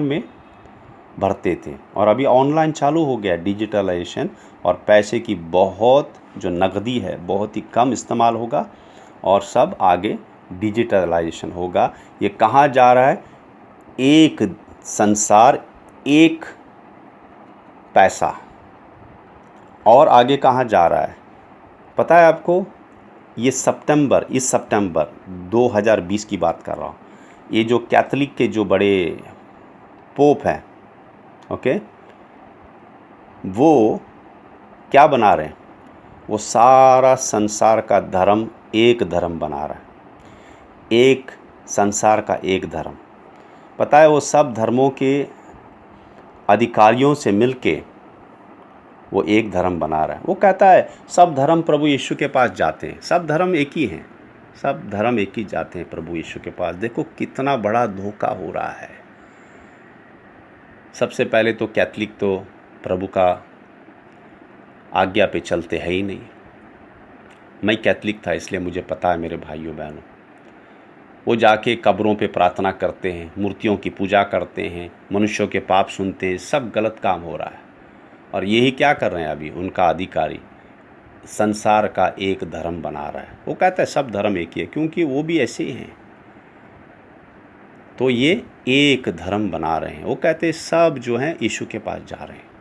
में भरते थे। और अभी ऑनलाइन चालू हो गया डिजिटलाइजेशन, और पैसे की बहुत जो नकदी है बहुत ही कम इस्तेमाल होगा, और सब आगे डिजिटलाइजेशन होगा। ये कहाँ जा रहा है? एक संसार, एक पैसा। और आगे कहाँ जा रहा है पता है आपको? ये इस सितंबर 2020 की बात कर रहा हूँ। ये जो कैथोलिक के जो बड़े पोप हैं, ओके, वो क्या बना रहे हैं? वो सारा संसार का धर्म एक धर्म बना रहा है, एक संसार का एक धर्म। पता है, वो सब धर्मों के अधिकारियों से मिलके वो एक धर्म बना रहा है। वो कहता है सब धर्म प्रभु यीशु के पास जाते हैं, सब धर्म एक ही हैं, सब धर्म एक ही जाते हैं प्रभु यीशु के पास। देखो कितना बड़ा धोखा हो रहा है। सबसे पहले तो कैथोलिक तो प्रभु का आज्ञा पे चलते हैं ही नहीं। मैं कैथोलिक था, इसलिए मुझे पता है मेरे भाइयों बहनों। वो जाके कब्रों पे प्रार्थना करते हैं, मूर्तियों की पूजा करते हैं, मनुष्यों के पाप सुनते हैं। सब गलत काम हो रहा है। और यही क्या कर रहे हैं अभी उनका अधिकारी, संसार का एक धर्म बना रहा है। वो कहता है सब धर्म एक ही है, क्योंकि वो भी ऐसे ही हैं। तो ये एक धर्म बना रहे हैं। वो कहते हैं सब जो हैं यीशु के पास जा रहे हैं।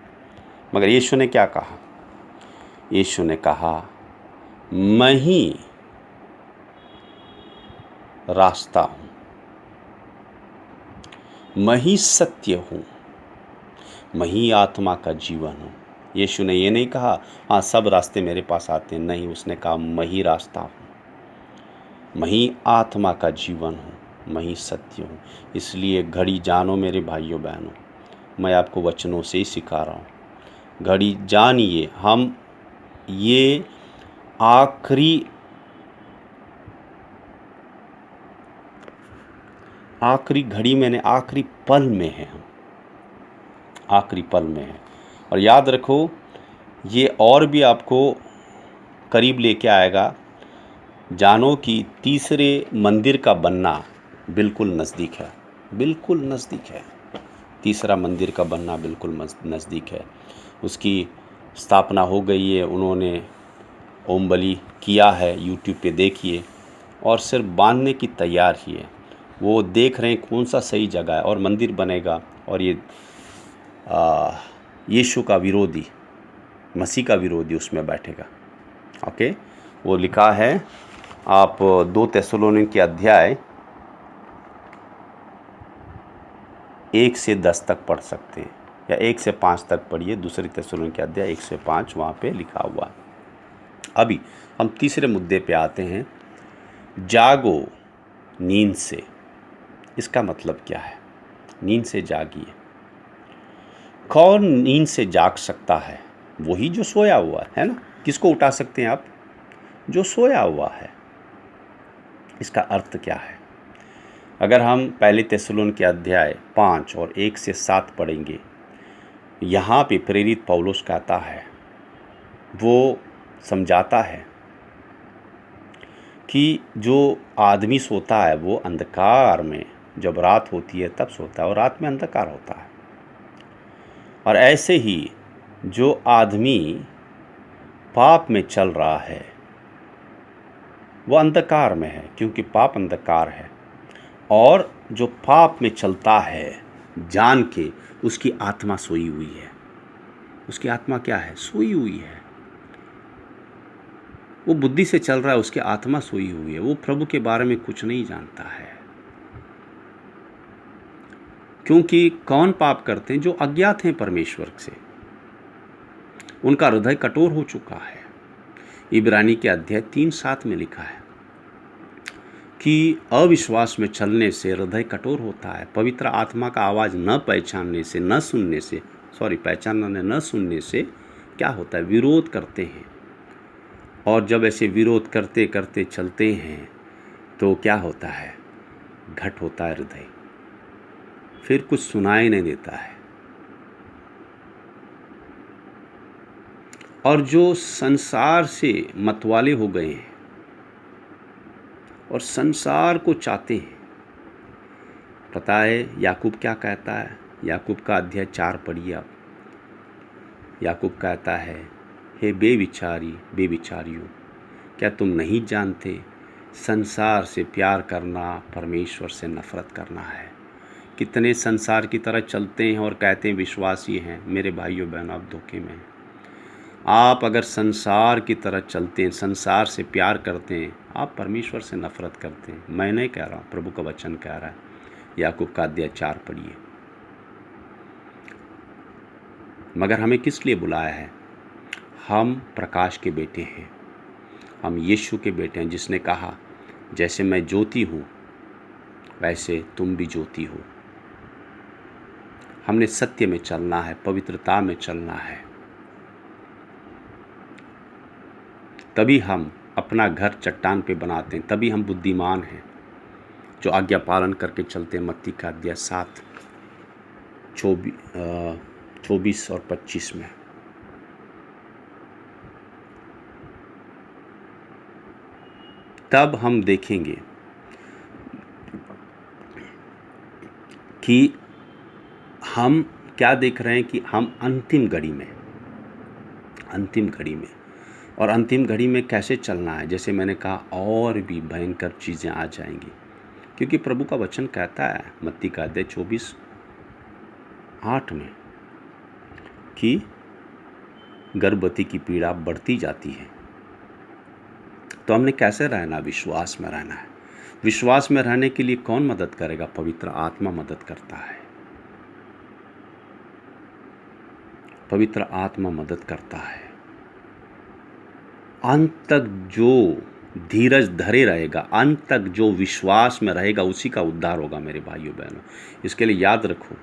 मगर यीशु ने क्या कहा? यीशु ने कहा, मैं ही रास्ता हूँ, मैं ही सत्य हूँ, मैं ही आत्मा का जीवन हूँ। यीशु ने ये नहीं कहा हाँ सब रास्ते मेरे पास आते हैं, नहीं, उसने कहा मैं ही रास्ता हूँ, मैं ही आत्मा का जीवन हूँ, मैं ही सत्य हूँ। इसलिए घड़ी जानो मेरे भाइयों बहनों, मैं आपको वचनों से ही सिखा रहा हूँ। घड़ी जानिए, हम ये आखिरी घड़ी में, आखिरी पल में है, हम आखिरी पल में है। और याद रखो, ये और भी आपको करीब लेके आएगा। जानो कि तीसरे मंदिर का बनना बिल्कुल नज़दीक है, बिल्कुल नज़दीक है। तीसरा मंदिर का बनना बिल्कुल नज़दीक है। उसकी स्थापना हो गई है, उन्होंने ओम बलि किया है, यूट्यूब पे देखिए। और सिर्फ बांधने की तैयार ही है। वो देख रहे हैं कौन सा सही जगह है, और मंदिर बनेगा। और ये यीशु का विरोधी, मसीह का विरोधी उसमें बैठेगा। ओके, वो लिखा है, आप 2 थिस्सलुनीके अध्याय 1 से 10 तक पढ़ सकते हैं, या 1 से 5 तक पढ़िए। 2 थिस्सलुनीके अध्याय 1 से 5 वहाँ पे लिखा हुआ है। अभी हम तीसरे मुद्दे पे आते हैं, जागो नींद से। इसका मतलब क्या है? नींद से जागिए। कौन नींद से जाग सकता है? वही जो सोया हुआ है ना। किसको उठा सकते हैं आप? जो सोया हुआ है। इसका अर्थ क्या है? अगर हम पहले थिस्सलुनीके अध्याय 5 और 1 से 7 पढ़ेंगे, यहाँ पे प्रेरित पौलुस कहता है, वो समझाता है कि जो आदमी सोता है वो अंधकार में, जब रात होती है तब सोता है, और रात में अंधकार होता है। और ऐसे ही जो आदमी पाप में चल रहा है वो अंधकार में है, क्योंकि पाप अंधकार है। और जो पाप में चलता है जान के, उसकी आत्मा सोई हुई है। उसकी आत्मा क्या है? सोई हुई है। वो बुद्धि से चल रहा है, उसकी आत्मा सोई हुई है। वो प्रभु के बारे में कुछ नहीं जानता है। क्योंकि कौन पाप करते हैं? जो अज्ञात हैं परमेश्वर से, उनका हृदय कठोर हो चुका है। इब्रानी के अध्याय 3:7 में लिखा है कि अविश्वास में चलने से हृदय कठोर होता है। पवित्र आत्मा का आवाज़ न पहचानने से, न सुनने से, पहचानने न सुनने से क्या होता है? विरोध करते हैं। और जब ऐसे विरोध करते करते चलते हैं तो क्या होता है? घट होता है हृदय, फिर कुछ सुनाई नहीं देता है। और जो संसार से मतवाले हो गए हैं और संसार को चाहते हैं, पता है याकूब क्या कहता है? याकूब का अध्याय 4 पढ़िए आप। याकूब कहता है, हे बेविचारियों, क्या तुम नहीं जानते संसार से प्यार करना परमेश्वर से नफरत करना है? कितने संसार की तरह चलते हैं और कहते हैं विश्वासी हैं। मेरे भाइयों बहनों, आप धोखे में हैं। आप अगर संसार की तरह चलते हैं, संसार से प्यार करते हैं, आप परमेश्वर से नफरत करते हैं। मैं नहीं कह रहा हूँ, प्रभु का वचन कह रहा है। याकूब का अध्याय 4 पढ़िए। मगर हमें किस लिए बुलाया है? हम प्रकाश के बेटे हैं, हम यीशु के बेटे हैं, जिसने कहा जैसे मैं ज्योति हूँ वैसे तुम भी ज्योति हो। हमने सत्य में चलना है, पवित्रता में चलना है, तभी हम अपना घर चट्टान पे बनाते हैं, तभी हम बुद्धिमान हैं जो आज्ञा पालन करके चलते हैं। मत्ती का अध्याय 7 24 और 25 में। तब हम देखेंगे कि हम क्या देख रहे हैं कि हम अंतिम घड़ी में और अंतिम घड़ी में कैसे चलना है। जैसे मैंने कहा, और भी भयंकर चीज़ें आ जाएंगी, क्योंकि प्रभु का वचन कहता है मत्ती का अध्याय 24:8 में कि गर्भवती की पीड़ा बढ़ती जाती है। तो हमने कैसे रहना? विश्वास में रहना है। विश्वास में रहने के लिए कौन मदद करेगा? पवित्र आत्मा मदद करता है। पवित्र आत्मा मदद करता है। अंत तक जो धीरज धरे रहेगा, अंत तक जो विश्वास में रहेगा, उसी का उद्धार होगा मेरे भाइयों बहनों। इसके लिए याद रखो,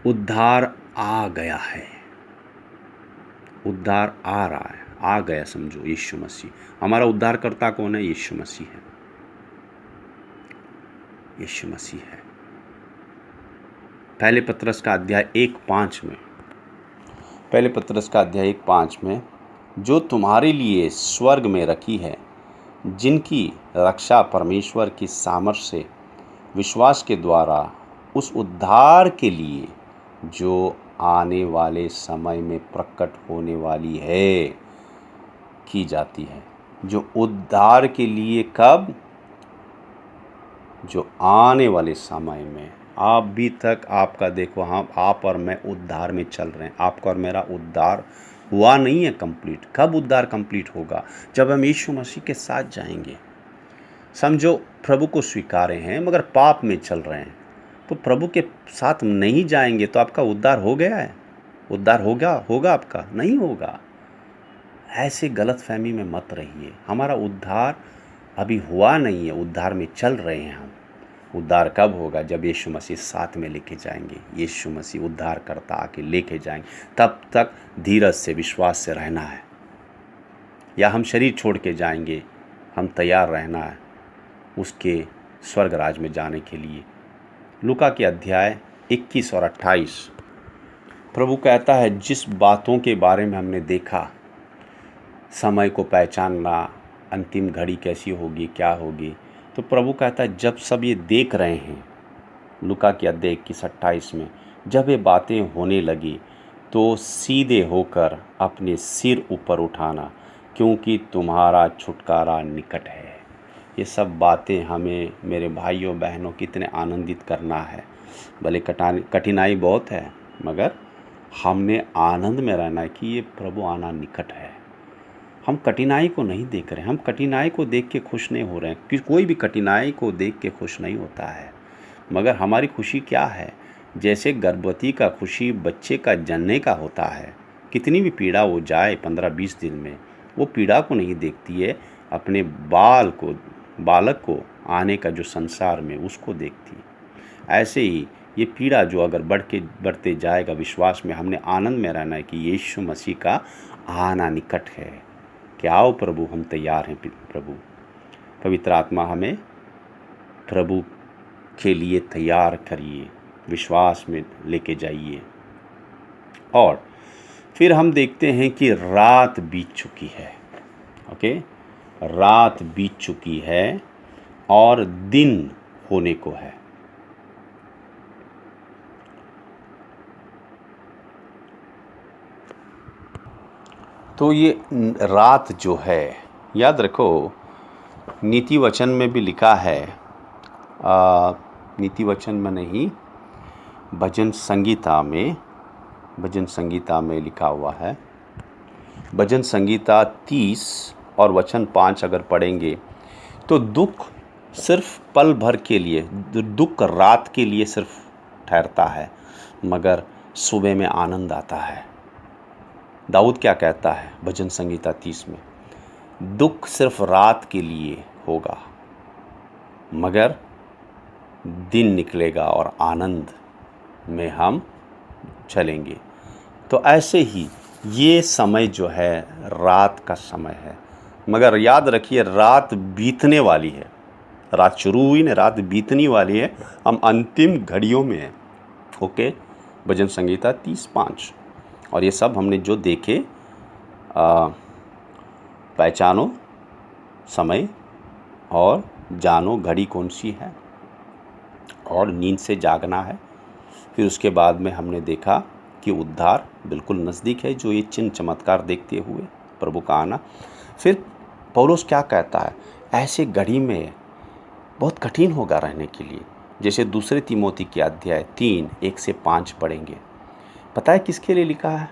उद्धार आ गया है, उद्धार आ रहा है, आ गया समझो। यीशु मसीह हमारा उद्धारकर्ता कौन है? यीशु मसीह है, यीशु मसीह है। पहले पत्रस का अध्याय 1:5 में, पहले पत्रस का अध्याय 1:5 में, जो तुम्हारे लिए स्वर्ग में रखी है, जिनकी रक्षा परमेश्वर की सामर्थ से विश्वास के द्वारा उस उद्धार के लिए जो आने वाले समय में प्रकट होने वाली है की जाती है। जो उद्धार के लिए कब? जो आने वाले समय में। अभी तक आपका देखो, हम आप और मैं उद्धार में चल रहे हैं। आपका और मेरा उद्धार हुआ नहीं है कंप्लीट। कब उद्धार कंप्लीट होगा? जब हम यीशु मसीह के साथ जाएंगे। समझो, प्रभु को स्वीकारे हैं मगर पाप में चल रहे हैं, तो प्रभु के साथ नहीं जाएंगे तो आपका उद्धार हो गया है? उद्धार होगा आपका? नहीं होगा। ऐसे गलतफहमी में मत रहिए। हमारा उद्धार अभी हुआ नहीं है, उद्धार में चल रहे हैं हम। उद्धार कब होगा? जब यीशु मसीह साथ में लेके जाएंगे। यीशु मसीह उद्धार करता आके लेके जाएंगे। तब तक धीरज से, विश्वास से रहना है। या हम शरीर छोड़ के जाएंगे, हम तैयार रहना है उसके स्वर्ग राज में जाने के लिए। लूका के अध्याय 21 और 28 प्रभु कहता है, जिस बातों के बारे में हमने देखा, समय को पहचानना, अंतिम घड़ी कैसी होगी, क्या होगी, तो प्रभु कहता है जब सब ये देख रहे हैं, लूका के अध्याय 21-28 में, जब ये बातें होने लगी तो सीधे होकर अपने सिर ऊपर उठाना, क्योंकि तुम्हारा छुटकारा निकट है। ये सब बातें हमें मेरे भाइयों बहनों कितने आनंदित करना है। भले कठिनाई बहुत है, मगर हमने आनंद में रहना है कि ये प्रभु आना निकट है। हम कठिनाई को नहीं देख रहे हैं, हम कठिनाई को देख के खुश नहीं हो रहे हैं, कि कोई भी कठिनाई को देख के खुश नहीं होता है। मगर हमारी खुशी क्या है? जैसे गर्भवती का खुशी बच्चे का जनने का होता है, कितनी भी पीड़ा हो जाए 15-20 दिन में, वो पीड़ा को नहीं देखती है, अपने बालक को आने का जो संसार में, उसको देखती है। ऐसे ही ये पीड़ा जो अगर बढ़ते जाएगा, विश्वास में हमने आनंद में रहना है कि यीशु मसीह का आना निकट है। क्या आओ प्रभु, हम तैयार हैं प्रभु। पवित्र आत्मा हमें प्रभु के लिए तैयार करिए, विश्वास में लेके जाइए। और फिर हम देखते हैं कि रात बीत चुकी है। ओके, रात बीत चुकी है और दिन होने को है। तो ये रात जो है, याद रखो, नीति वचन में भी लिखा है, नीति वचन में नहीं, भजन संगीता में लिखा हुआ है। भजन संगीता 30 और वचन 5 अगर पढ़ेंगे तो दुख सिर्फ पल भर के लिए, दुख रात के लिए सिर्फ ठहरता है, मगर सुबह में आनंद आता है। दाऊद क्या कहता है भजन संगीता 30 में? दुख सिर्फ रात के लिए होगा, मगर दिन निकलेगा और आनंद में हम चलेंगे। तो ऐसे ही ये समय जो है रात का समय है, मगर याद रखिए रात बीतने वाली है। रात शुरू हुई ना, रात बीतने वाली है। हम अंतिम घड़ियों में हैं। ओके, भजन संगीता 30:5। और ये सब हमने जो देखे, पहचानो समय और जानो घड़ी कौन सी है। और नींद से जागना है। फिर उसके बाद में हमने देखा कि उद्धार बिल्कुल नज़दीक है, जो ये चिन्ह चमत्कार देखते हुए प्रभु का आना। फिर पौलुस क्या कहता है, ऐसे घड़ी में बहुत कठिन होगा रहने के लिए। जैसे दूसरे तिमोथी के अध्याय 3 1 से 5 पढ़ेंगे। पता है किसके लिए लिखा है?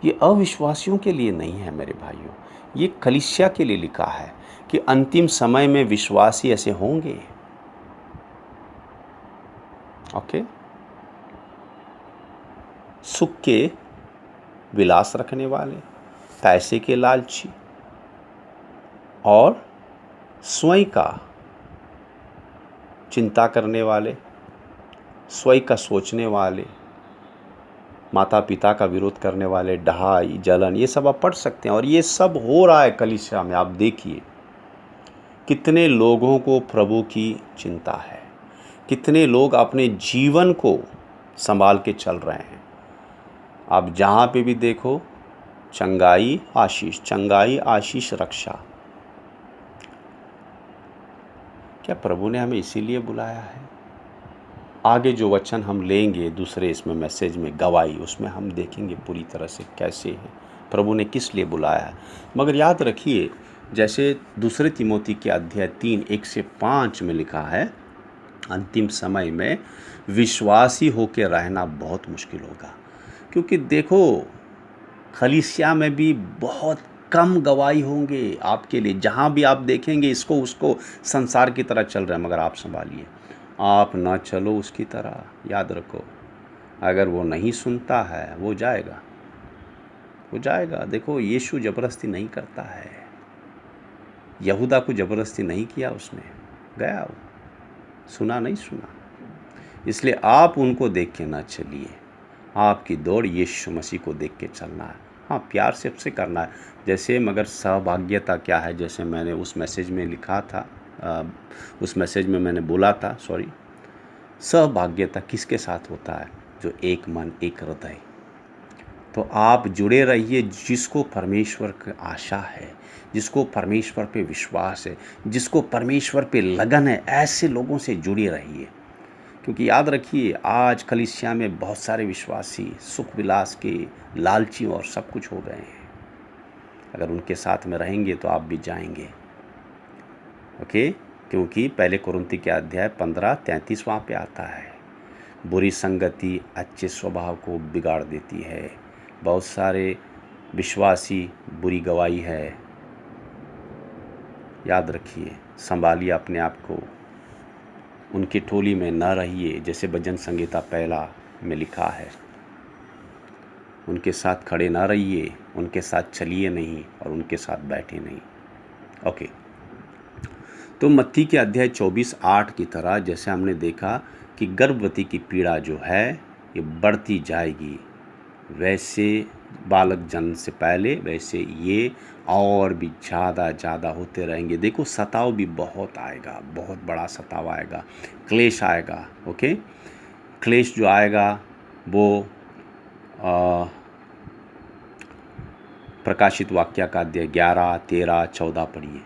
ये अविश्वासियों के लिए नहीं है मेरे भाइयों, ये कलीसिया के लिए लिखा है कि अंतिम समय में विश्वासी ऐसे होंगे। ओके, सुख के विलास रखने वाले, पैसे के लालची और स्वयं का चिंता करने वाले, स्वयं का सोचने वाले, माता पिता का विरोध करने वाले, ढहाई जलन, ये सब आप पढ़ सकते हैं। और ये सब हो रहा है कलीसिया में। आप देखिए कितने लोगों को प्रभु की चिंता है, कितने लोग अपने जीवन को संभाल के चल रहे हैं। आप जहाँ पे भी देखो, चंगाई आशीष, चंगाई आशीष रक्षा। क्या प्रभु ने हमें इसीलिए बुलाया है? आगे जो वचन हम लेंगे दूसरे इसमें मैसेज में, गवाही, उसमें हम देखेंगे पूरी तरह से कैसे है, प्रभु ने किस लिए बुलाया है। मगर याद रखिए, जैसे दूसरे तिमोथी के अध्याय 3 1 से 5 में लिखा है, अंतिम समय में विश्वासी होकर रहना बहुत मुश्किल होगा। क्योंकि देखो, कलीसिया में भी बहुत कम गवाही होंगे आपके लिए। जहाँ भी आप देखेंगे इसको उसको संसार की तरह चल रहा है, मगर आप संभालिए, आप ना चलो उसकी तरह। याद रखो, अगर वो नहीं सुनता है वो जाएगा, वो जाएगा। देखो, यीशु ज़बरदस्ती नहीं करता है। यहूदा को ज़बरदस्ती नहीं किया उसने, गया वो, सुना नहीं सुना। इसलिए आप उनको देख के ना चलिए, आपकी दौड़ यीशु मसीह को देख के चलना है। हाँ, प्यार से सबसे करना है। जैसे मगर सहभाग्यता क्या है, जैसे मैंने उस मैसेज में लिखा था, उस मैसेज में मैंने बोला था, सहभाग्यता किसके साथ होता है? जो एक मन एक हृदय। तो आप जुड़े रहिए जिसको परमेश्वर की आशा है, जिसको परमेश्वर पे विश्वास है, जिसको परमेश्वर पे लगन है, ऐसे लोगों से जुड़े रहिए। क्योंकि याद रखिए, आज कलीसिया में बहुत सारे विश्वासी सुख विलास के लालची और सब कुछ हो गए हैं। अगर उनके साथ में रहेंगे तो आप भी जाएंगे। ओके, क्योंकि पहले कुरिन्थी के अध्याय 15-33 वहाँ पे आता है, बुरी संगति अच्छे स्वभाव को बिगाड़ देती है। बहुत सारे विश्वासी बुरी गवाही है। याद रखिए, संभालिए अपने आप को, उनकी टोली में न रहिए। जैसे भजन संहिता 1 में लिखा है, उनके साथ खड़े ना रहिए, उनके साथ चलिए नहीं और उनके साथ बैठे नहीं। ओके, तो मत्ती के अध्याय 24:8 की तरह जैसे हमने देखा कि गर्भवती की पीड़ा जो है ये बढ़ती जाएगी, वैसे बालक जन्म से पहले वैसे ये और भी ज़्यादा होते रहेंगे। देखो, सताव भी बहुत आएगा, बहुत बड़ा सताव आएगा, क्लेश आएगा। ओके, क्लेश जो आएगा वो प्रकाशित वाक्य का अध्याय 11, 13, 14 पढ़िए,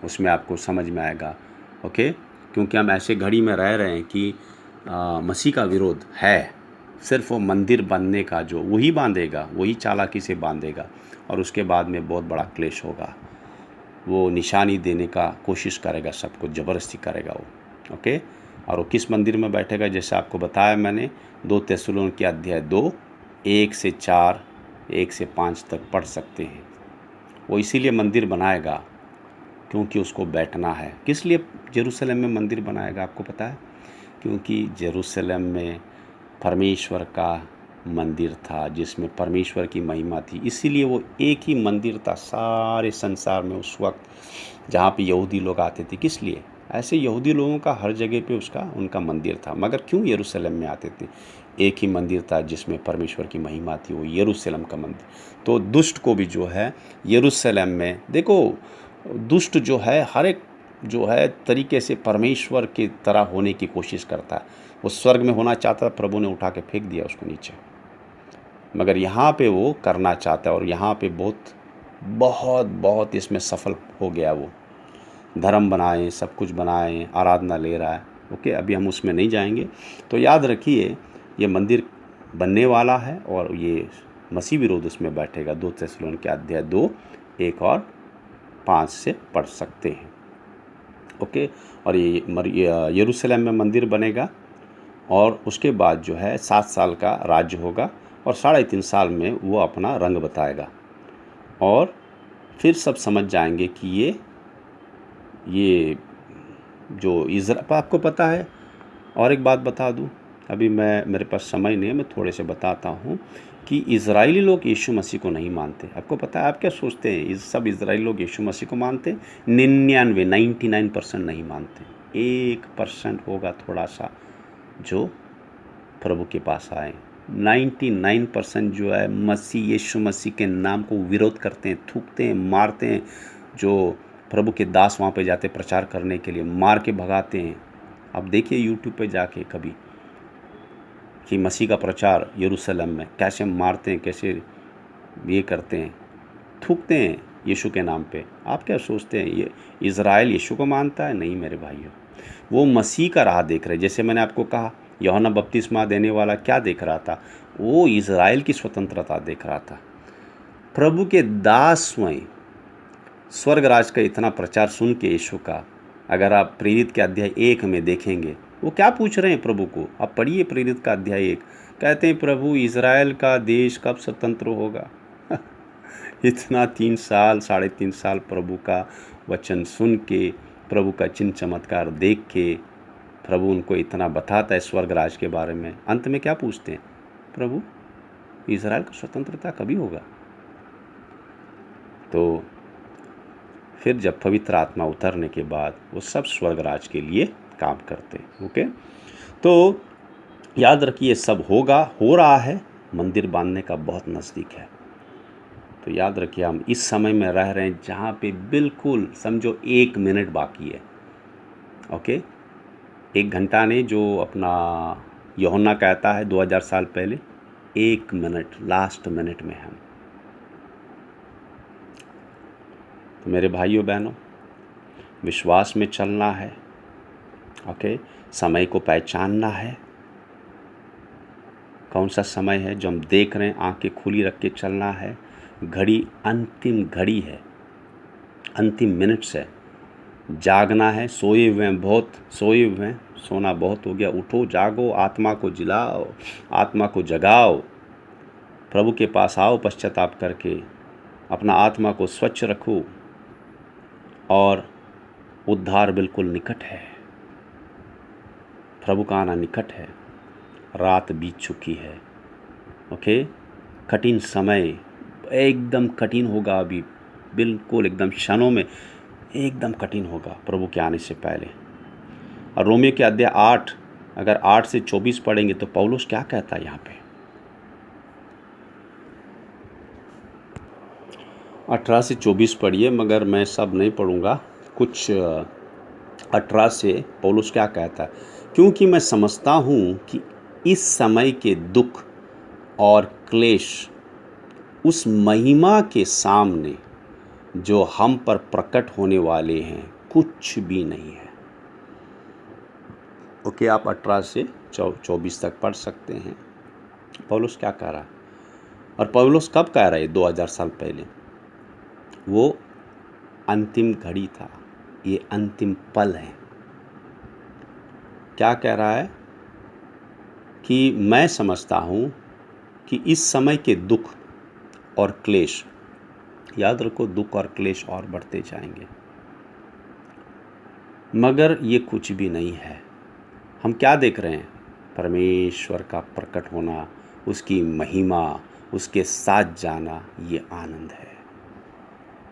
उसमें आपको समझ में आएगा। ओके, क्योंकि हम ऐसे घड़ी में रह रहे हैं कि मसीह का विरोध है। सिर्फ वो मंदिर बनने का जो वही बांधेगा, वही चालाकी से बांधेगा, और उसके बाद में बहुत बड़ा क्लेश होगा। वो निशानी देने का कोशिश करेगा, सबको ज़बरदस्ती करेगा वो। ओके, और वो किस मंदिर में बैठेगा? जैसे आपको बताया मैंने, 2 थिस्सलुनीके अध्याय 2 1 से 4 1 से 5 तक पढ़ सकते हैं। वो इसीलिए मंदिर बनाएगा क्योंकि उसको बैठना है। किस लिए जेरूसलम में मंदिर बनाएगा आपको पता है? क्योंकि जेरूसलम में परमेश्वर का मंदिर था, जिसमें परमेश्वर की महिमा थी। इसीलिए वो एक ही मंदिर था सारे संसार में उस वक्त, जहाँ पे यहूदी लोग आते थे। किस लिए? ऐसे यहूदी लोगों का हर जगह पे उनका मंदिर था। मगर क्यों यरूशलेम में आते थे? एक ही मंदिर था जिसमें परमेश्वर की महिमा थी, वो यरूशलेम का मंदिर। तो दुष्ट को भी जो है यरूशलेम में, देखो, दुष्ट जो है हर एक जो है तरीके से परमेश्वर की तरह होने की कोशिश करता है। वो स्वर्ग में होना चाहता था, प्रभु ने उठा के फेंक दिया उसको नीचे। मगर यहाँ पे वो करना चाहता है, और यहाँ पे बहुत इसमें सफल हो गया। वो धर्म बनाए, सब कुछ बनाए, आराधना ले रहा है, ओके, अभी हम उसमें नहीं जाएंगे। तो याद रखिए ये मंदिर बनने वाला है और ये मसीह विरोध उसमें बैठेगा। 2 थिस्सलुनीके अध्याय 2 1 और 5 से पढ़ सकते हैं। ओके, और ये यरूशलेम में मंदिर बनेगा और उसके बाद जो है 7 साल का राज्य होगा और 3.5 साल में वो अपना रंग बताएगा और फिर सब समझ जाएंगे कि ये जो आपको पता है। और एक बात बता दूं, अभी मेरे पास समय नहीं है, मैं थोड़े से बताता हूं कि इज़राइली लोग यीशु मसीह को नहीं मानते। आपको पता है? आप क्या सोचते हैं सब इज़राइली लोग यीशु मसीह को मानते हैं? 99% नहीं मानते। 1% होगा थोड़ा सा जो प्रभु के पास आए। 99% जो है यीशु मसीह के नाम को विरोध करते हैं, थूकते हैं, मारते हैं। जो प्रभु के दास वहाँ पे जाते प्रचार करने के लिए, मार के भगाते हैं। आप देखिए यूट्यूब पे जाके कभी कि मसीह का प्रचार यरूशलेम में कैसे मारते हैं, कैसे ये करते हैं, थूकते हैं यीशु के नाम पे। आप क्या सोचते हैं ये इज़राइल यीशु को मानता है? नहीं मेरे भाइयों, वो मसीह का राह देख रहे। जैसे मैंने आपको कहा, यूहन्ना बपतिस्मा देने वाला क्या देख रहा था? वो इज़राइल की स्वतंत्रता देख रहा था। प्रभु के दास स्वयं स्वर्ग राज का इतना प्रचार सुन के यीशु का, अगर आप प्रेरित के अध्याय 1 में देखेंगे, वो क्या पूछ रहे हैं प्रभु को? आप पढ़िए प्रेरित का अध्याय 1। कहते हैं प्रभु इज़राइल का देश कब स्वतंत्र होगा? इतना 3 साल 3.5 साल प्रभु का वचन सुन के, प्रभु का चिन्ह चमत्कार देख के, प्रभु उनको इतना बताता है स्वर्ग राज के बारे में। अंत में क्या पूछते हैं? प्रभु इज़राइल का स्वतंत्रता कभी होगा? तो फिर जब पवित्र आत्मा उतरने के बाद वो सब स्वर्ग राज के लिए काम करते हैं। ओके, तो याद रखिए सब होगा, हो रहा है, मंदिर बांधने का बहुत नज़दीक है। तो याद रखिए हम इस समय में रह रहे हैं जहाँ पे बिल्कुल समझो 1 मिनट बाकी है। ओके, 1 घंटा ने जो अपना यूहन्ना कहता है 2000 साल पहले, 1 मिनट, लास्ट मिनट में हम। तो मेरे भाइयों बहनों, विश्वास में चलना है। ओके, समय को पहचानना है। कौन सा समय है जो हम देख रहे हैं, आंखें खुली रख के चलना है। घड़ी अंतिम घड़ी है, अंतिम मिनट्स है। जागना है, सोए हुए हैं, बहुत सोए हुए हैं, सोना बहुत हो गया। उठो, जागो, आत्मा को जिलाओ, आत्मा को जगाओ, प्रभु के पास आओ पश्चाताप करके, अपना आत्मा को स्वच्छ रखो और उद्धार बिल्कुल निकट है। प्रभु का आना निकट है। रात बीत चुकी है। ओके, कठिन समय एकदम कठिन होगा अभी, बिल्कुल एकदम क्षणों में एकदम कठिन होगा प्रभु के आने से पहले। और रोमियो के अध्याय 8, अगर 8 से 24 पढ़ेंगे तो पौलुस क्या कहता है यहाँ पे? 18 से 24 पढ़िए, मगर मैं सब नहीं पढ़ूंगा, कुछ 18 से पौलुस क्या कहता है? क्योंकि मैं समझता हूँ कि इस समय के दुख और क्लेश उस महिमा के सामने जो हम पर प्रकट होने वाले हैं कुछ भी नहीं है। ओके, आप 18 से 24 तक पढ़ सकते हैं पौलुस क्या कह रहा है। और पौलुस कब कह रहा है? 2000 साल पहले। वो अंतिम घड़ी था, ये अंतिम पल है। क्या कह रहा है? कि मैं समझता हूँ कि इस समय के दुख और क्लेश, याद रखो दुख और क्लेश और बढ़ते जाएंगे, मगर ये कुछ भी नहीं है। हम क्या देख रहे हैं? परमेश्वर का प्रकट होना, उसकी महिमा, उसके साथ जाना, ये आनंद है।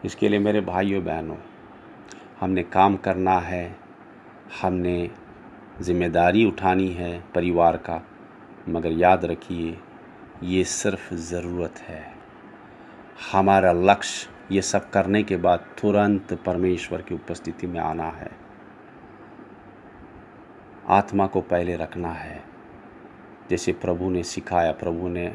इसके लिए मेरे भाइयों बहनों, हमने काम करना है, हमने जिम्मेदारी उठानी है परिवार का, मगर याद रखिए ये सिर्फ ज़रूरत है। हमारा लक्ष्य ये सब करने के बाद तुरंत परमेश्वर की उपस्थिति में आना है। आत्मा को पहले रखना है, जैसे प्रभु ने सिखाया। प्रभु ने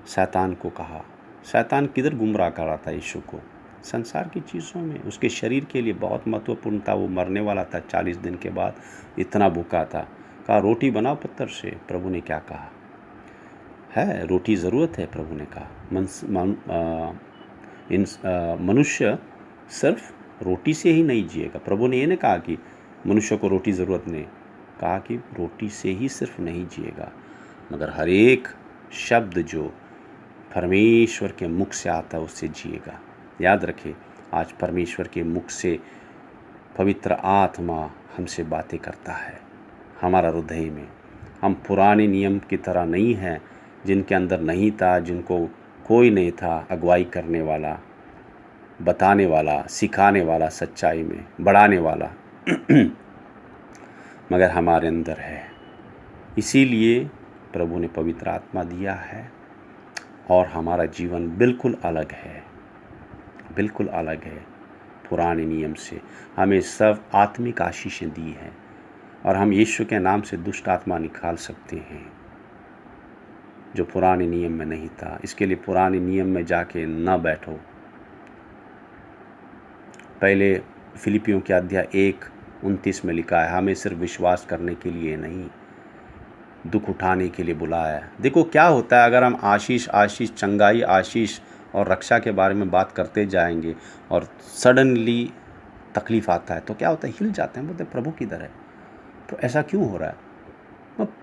शैतान को कहा, शैतान किधर गुमराह कर रहा था यीशु को? संसार की चीज़ों में। उसके शरीर के लिए बहुत महत्वपूर्ण था, वो मरने वाला था 40 दिन के बाद, इतना भूखा था। कहा रोटी बनाओ पत्थर से। प्रभु ने क्या कहा? है रोटी ज़रूरत है, प्रभु ने कहा। मनुष्य सिर्फ रोटी से ही नहीं जिएगा। प्रभु ने ये नहीं कहा कि मनुष्य को रोटी ज़रूरत नहीं, कहा कि रोटी से ही सिर्फ नहीं जिएगा, मगर हर एक शब्द जो परमेश्वर के मुख से आता है उससे जिएगा। याद रखें, आज परमेश्वर के मुख से पवित्र आत्मा हमसे बातें करता है हमारा हृदय में। हम पुराने नियम की तरह नहीं हैं, जिनके अंदर नहीं था, जिनको कोई नहीं था अगुवाई करने वाला, बताने वाला, सिखाने वाला, सच्चाई में बढ़ाने वाला मगर हमारे अंदर है। इसीलिए प्रभु ने पवित्र आत्मा दिया है और हमारा जीवन बिल्कुल अलग है, बिल्कुल अलग है पुराने नियम से। हमें सब आत्मिक आशीषें दी हैं और हम यीशु के नाम से दुष्ट आत्मा निकाल सकते हैं, जो पुराने नियम में नहीं था। इसके लिए पुराने नियम में जाके न बैठो। पहले फिलिपियों के अध्याय 1:29 में लिखा है, हमें सिर्फ विश्वास करने के लिए नहीं, दुख उठाने के लिए बुलाया है। देखो क्या होता है, अगर हम आशीष आशीष, चंगाई, आशीष और रक्षा के बारे में बात करते जाएंगे और सडनली तकलीफ़ आता है तो क्या होता है, हिल जाते हैं, बोलते प्रभु किधर है? तो ऐसा क्यों हो रहा है?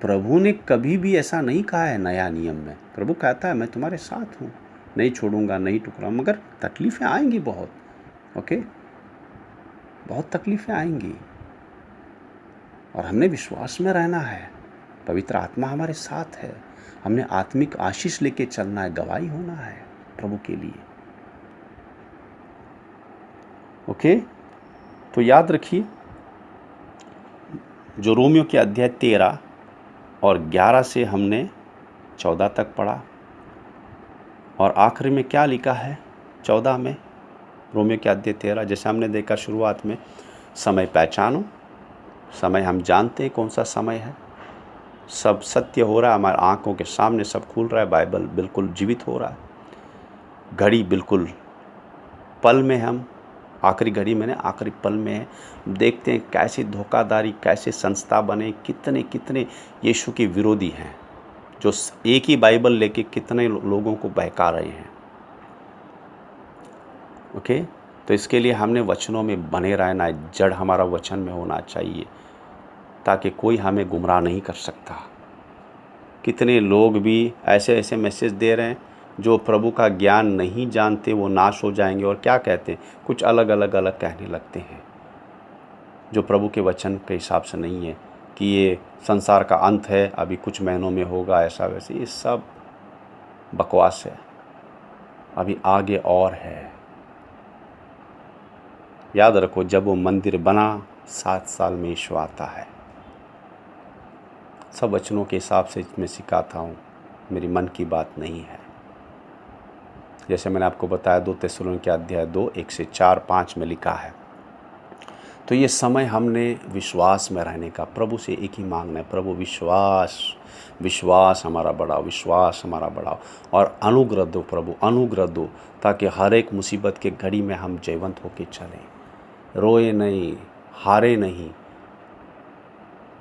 प्रभु ने कभी भी ऐसा नहीं कहा है नया नियम में। प्रभु कहता है मैं तुम्हारे साथ हूँ, नहीं छोड़ूंगा, नहीं टुकराऊंगा, मगर तकलीफ़ें आएंगी बहुत। ओके, बहुत तकलीफ़ें आएंगी और हमने विश्वास में रहना है। पवित्र आत्मा हमारे साथ है, हमने आत्मिक आशीष लेके चलना है, गवाही होना है प्रभु के लिए। ओके, तो याद रखिए, जो रोमियो के अध्याय 13 और 11 से हमने 14 तक पढ़ा, और आखिरी में क्या लिखा है 14 में, रोमियो के अध्याय 13, जैसे हमने देखा शुरुआत में, समय पहचानो। समय हम जानते हैं कौन सा समय है, सब सत्य हो रहा है हमारे आंखों के सामने, सब खुल रहा है, बाइबल बिल्कुल जीवित हो रहा है, घड़ी बिल्कुल पल में, हम आखिरी घड़ी में नहीं, आखिरी पल में है। देखते हैं कैसे धोखाधड़ी, कैसे संस्था बने, कितने कितने यीशु के विरोधी हैं, जो एक ही बाइबल लेके कितने लोगों को बहका रहे हैं। ओके, तो इसके लिए हमने वचनों में बने रहना है, जड़ हमारा वचन में होना चाहिए, ताकि कोई हमें गुमराह नहीं कर सकता। कितने लोग भी ऐसे ऐसे मैसेज दे रहे हैं, जो प्रभु का ज्ञान नहीं जानते, वो नाश हो जाएंगे, और क्या कहते हैं, कुछ अलग अलग कहने लगते हैं, जो प्रभु के वचन के हिसाब से नहीं है, कि ये संसार का अंत है, अभी कुछ महीनों में होगा, ऐसा वैसे। ये सब बकवास है, अभी आगे और है। याद रखो, जब वो मंदिर बना 7 साल में यीशु आता है। सब वचनों के हिसाब से मैं सिखाता हूँ, मेरी मन की बात नहीं है। जैसे मैंने आपको बताया 2 थिस्सलुनीके के अध्याय 2 1-4-5 में लिखा है। तो ये समय हमने विश्वास में रहने का, प्रभु से एक ही मांगना है, प्रभु विश्वास, विश्वास हमारा बढ़ाओ, विश्वास हमारा बढ़ाओ, और अनुग्रह दो प्रभु, अनुग्रह दो, ताकि हर एक मुसीबत के घड़ी में हम जयवंत होकर चलें, रोए नहीं, हारे नहीं।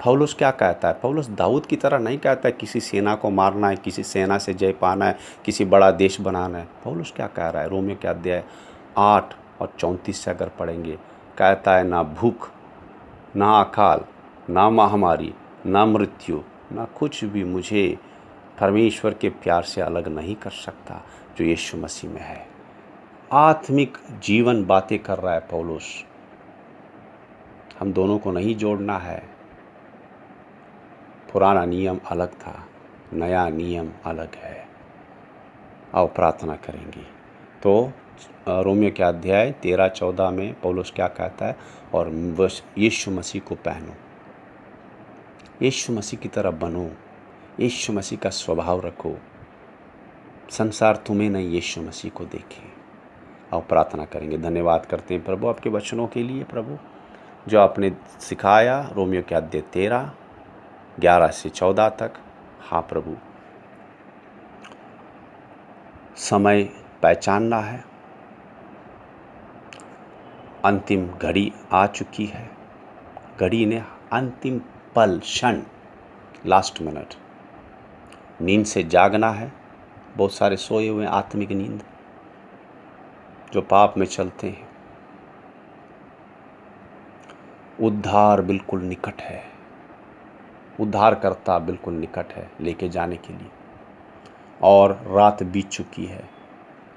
पौलुस क्या कहता है? पौलुस दाऊद की तरह नहीं कहता है किसी सेना को मारना है, किसी सेना से जय पाना है, किसी बड़ा देश बनाना है। पौलुस क्या कह रहा है? रोमियो के अध्याय 8 और 34 से अगर पढ़ेंगे, कहता है ना भूख, ना अकाल, ना महामारी, ना मृत्यु, ना कुछ भी मुझे परमेश्वर के प्यार से अलग नहीं कर सकता, जो यीशु मसीह में है। आत्मिक जीवन बातें कर रहा है पौलुस। हम दोनों को नहीं जोड़ना है। पुराना नियम अलग था, नया नियम अलग है। आओ प्रार्थना करेंगे। तो रोमियो के अध्याय 13-14 में पौलुस क्या कहता है? और यीशु मसीह को पहनो, यीशु मसीह की तरह बनो, यीशु मसीह का स्वभाव रखो, संसार तुम्हें नहीं यीशु मसीह को देखे। आओ प्रार्थना करेंगे। धन्यवाद करते हैं प्रभु आपके वचनों के लिए, प्रभु जो आपने सिखाया रोमियो के अध्याय 13-11 से 14 तक। हाँ प्रभु, समय पहचानना है, अंतिम घड़ी आ चुकी है। घड़ी ने अंतिम पल, क्षण, लास्ट मिनट। नींद से जागना है। बहुत सारे सोए हुए आत्मिक नींद जो पाप में चलते हैं। उद्धार बिल्कुल निकट है। उद्धारकर्ता बिल्कुल निकट है लेके जाने के लिए। और रात बीत चुकी है।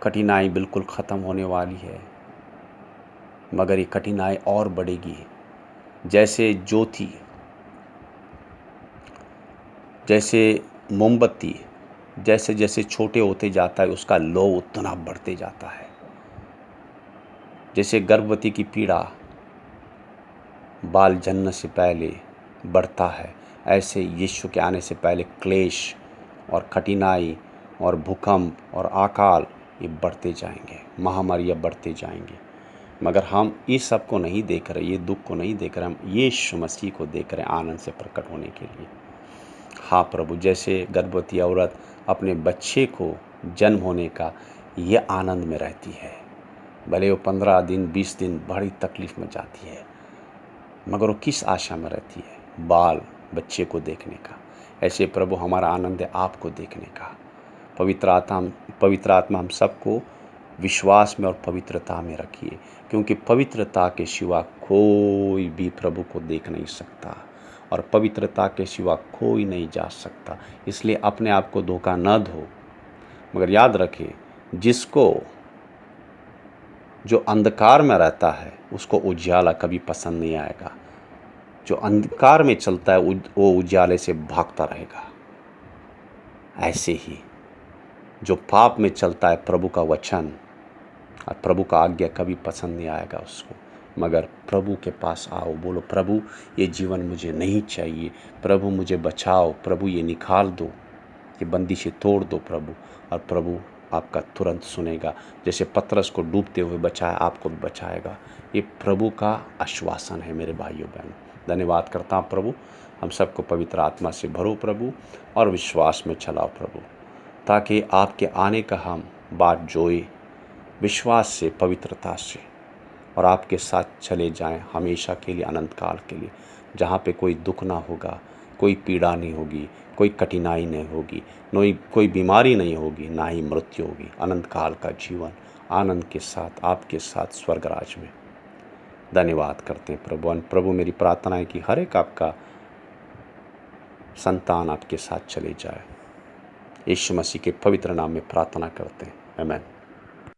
कठिनाई बिल्कुल ख़त्म होने वाली है, मगर ये कठिनाई और बढ़ेगी। जैसे ज्योति, जैसे मोमबत्ती जैसे जैसे छोटे होते जाता है उसका लो उतना बढ़ते जाता है। जैसे गर्भवती की पीड़ा बाल जन्म से पहले बढ़ता है, ऐसे यीशु के आने से पहले क्लेश और कठिनाई और भूकंप और अकाल ये बढ़ते जाएंगे, महामारियाँ बढ़ते जाएंगे। मगर हम इस सब को नहीं देख रहे, ये दुख को नहीं देख रहे, हम यीशु मसीह को देख रहे हैं आनंद से प्रकट होने के लिए। हाँ प्रभु, जैसे गर्भवती औरत अपने बच्चे को जन्म होने का ये आनंद में रहती है, भले वो 15 दिन 20 दिन बड़ी तकलीफ़ में जाती है, मगर वो किस आशा में रहती है? बाल बच्चे को देखने का। ऐसे प्रभु हमारा आनंद है आपको देखने का। पवित्र आत्मा हम सबको विश्वास में और पवित्रता में रखिए, क्योंकि पवित्रता के सिवा कोई भी प्रभु को देख नहीं सकता और पवित्रता के सिवा कोई नहीं जा सकता। इसलिए अपने आप को धोखा न दो, मगर याद रखें, जो अंधकार में रहता है उसको उजाला कभी पसंद नहीं आएगा। जो अंधकार में चलता है वो उजाले से भागता रहेगा। ऐसे ही जो पाप में चलता है प्रभु का वचन और प्रभु का आज्ञा कभी पसंद नहीं आएगा उसको। मगर प्रभु के पास आओ, बोलो प्रभु ये जीवन मुझे नहीं चाहिए, प्रभु मुझे बचाओ, प्रभु ये निकाल दो, ये बंदिशें तोड़ दो प्रभु। और प्रभु आपका तुरंत सुनेगा। जैसे पतरस को डूबते हुए बचाया, आपको भी बचाएगा। ये प्रभु का आश्वासन है मेरे भाइयों बहनों। धन्यवाद करता हूँ प्रभु। हम सबको पवित्र आत्मा से भरो प्रभु और विश्वास में चलाओ प्रभु, ताकि आपके आने का हम बात जोए विश्वास से, पवित्रता से, और आपके साथ चले जाएं हमेशा के लिए, अनंत काल के लिए, जहाँ पे कोई दुख ना होगा, कोई पीड़ा नहीं होगी, कोई कठिनाई नहीं होगी, कोई बीमारी नहीं होगी, ना ही मृत्यु होगी। अनंत काल का जीवन आनंद के साथ आपके साथ स्वर्ग राज में। धन्यवाद करते हैं प्रभु। प्रभु मेरी प्रार्थना है कि हर एक आपका संतान आपके साथ चले जाए। यीशु मसीह के पवित्र नाम में प्रार्थना करते हैं, आमीन।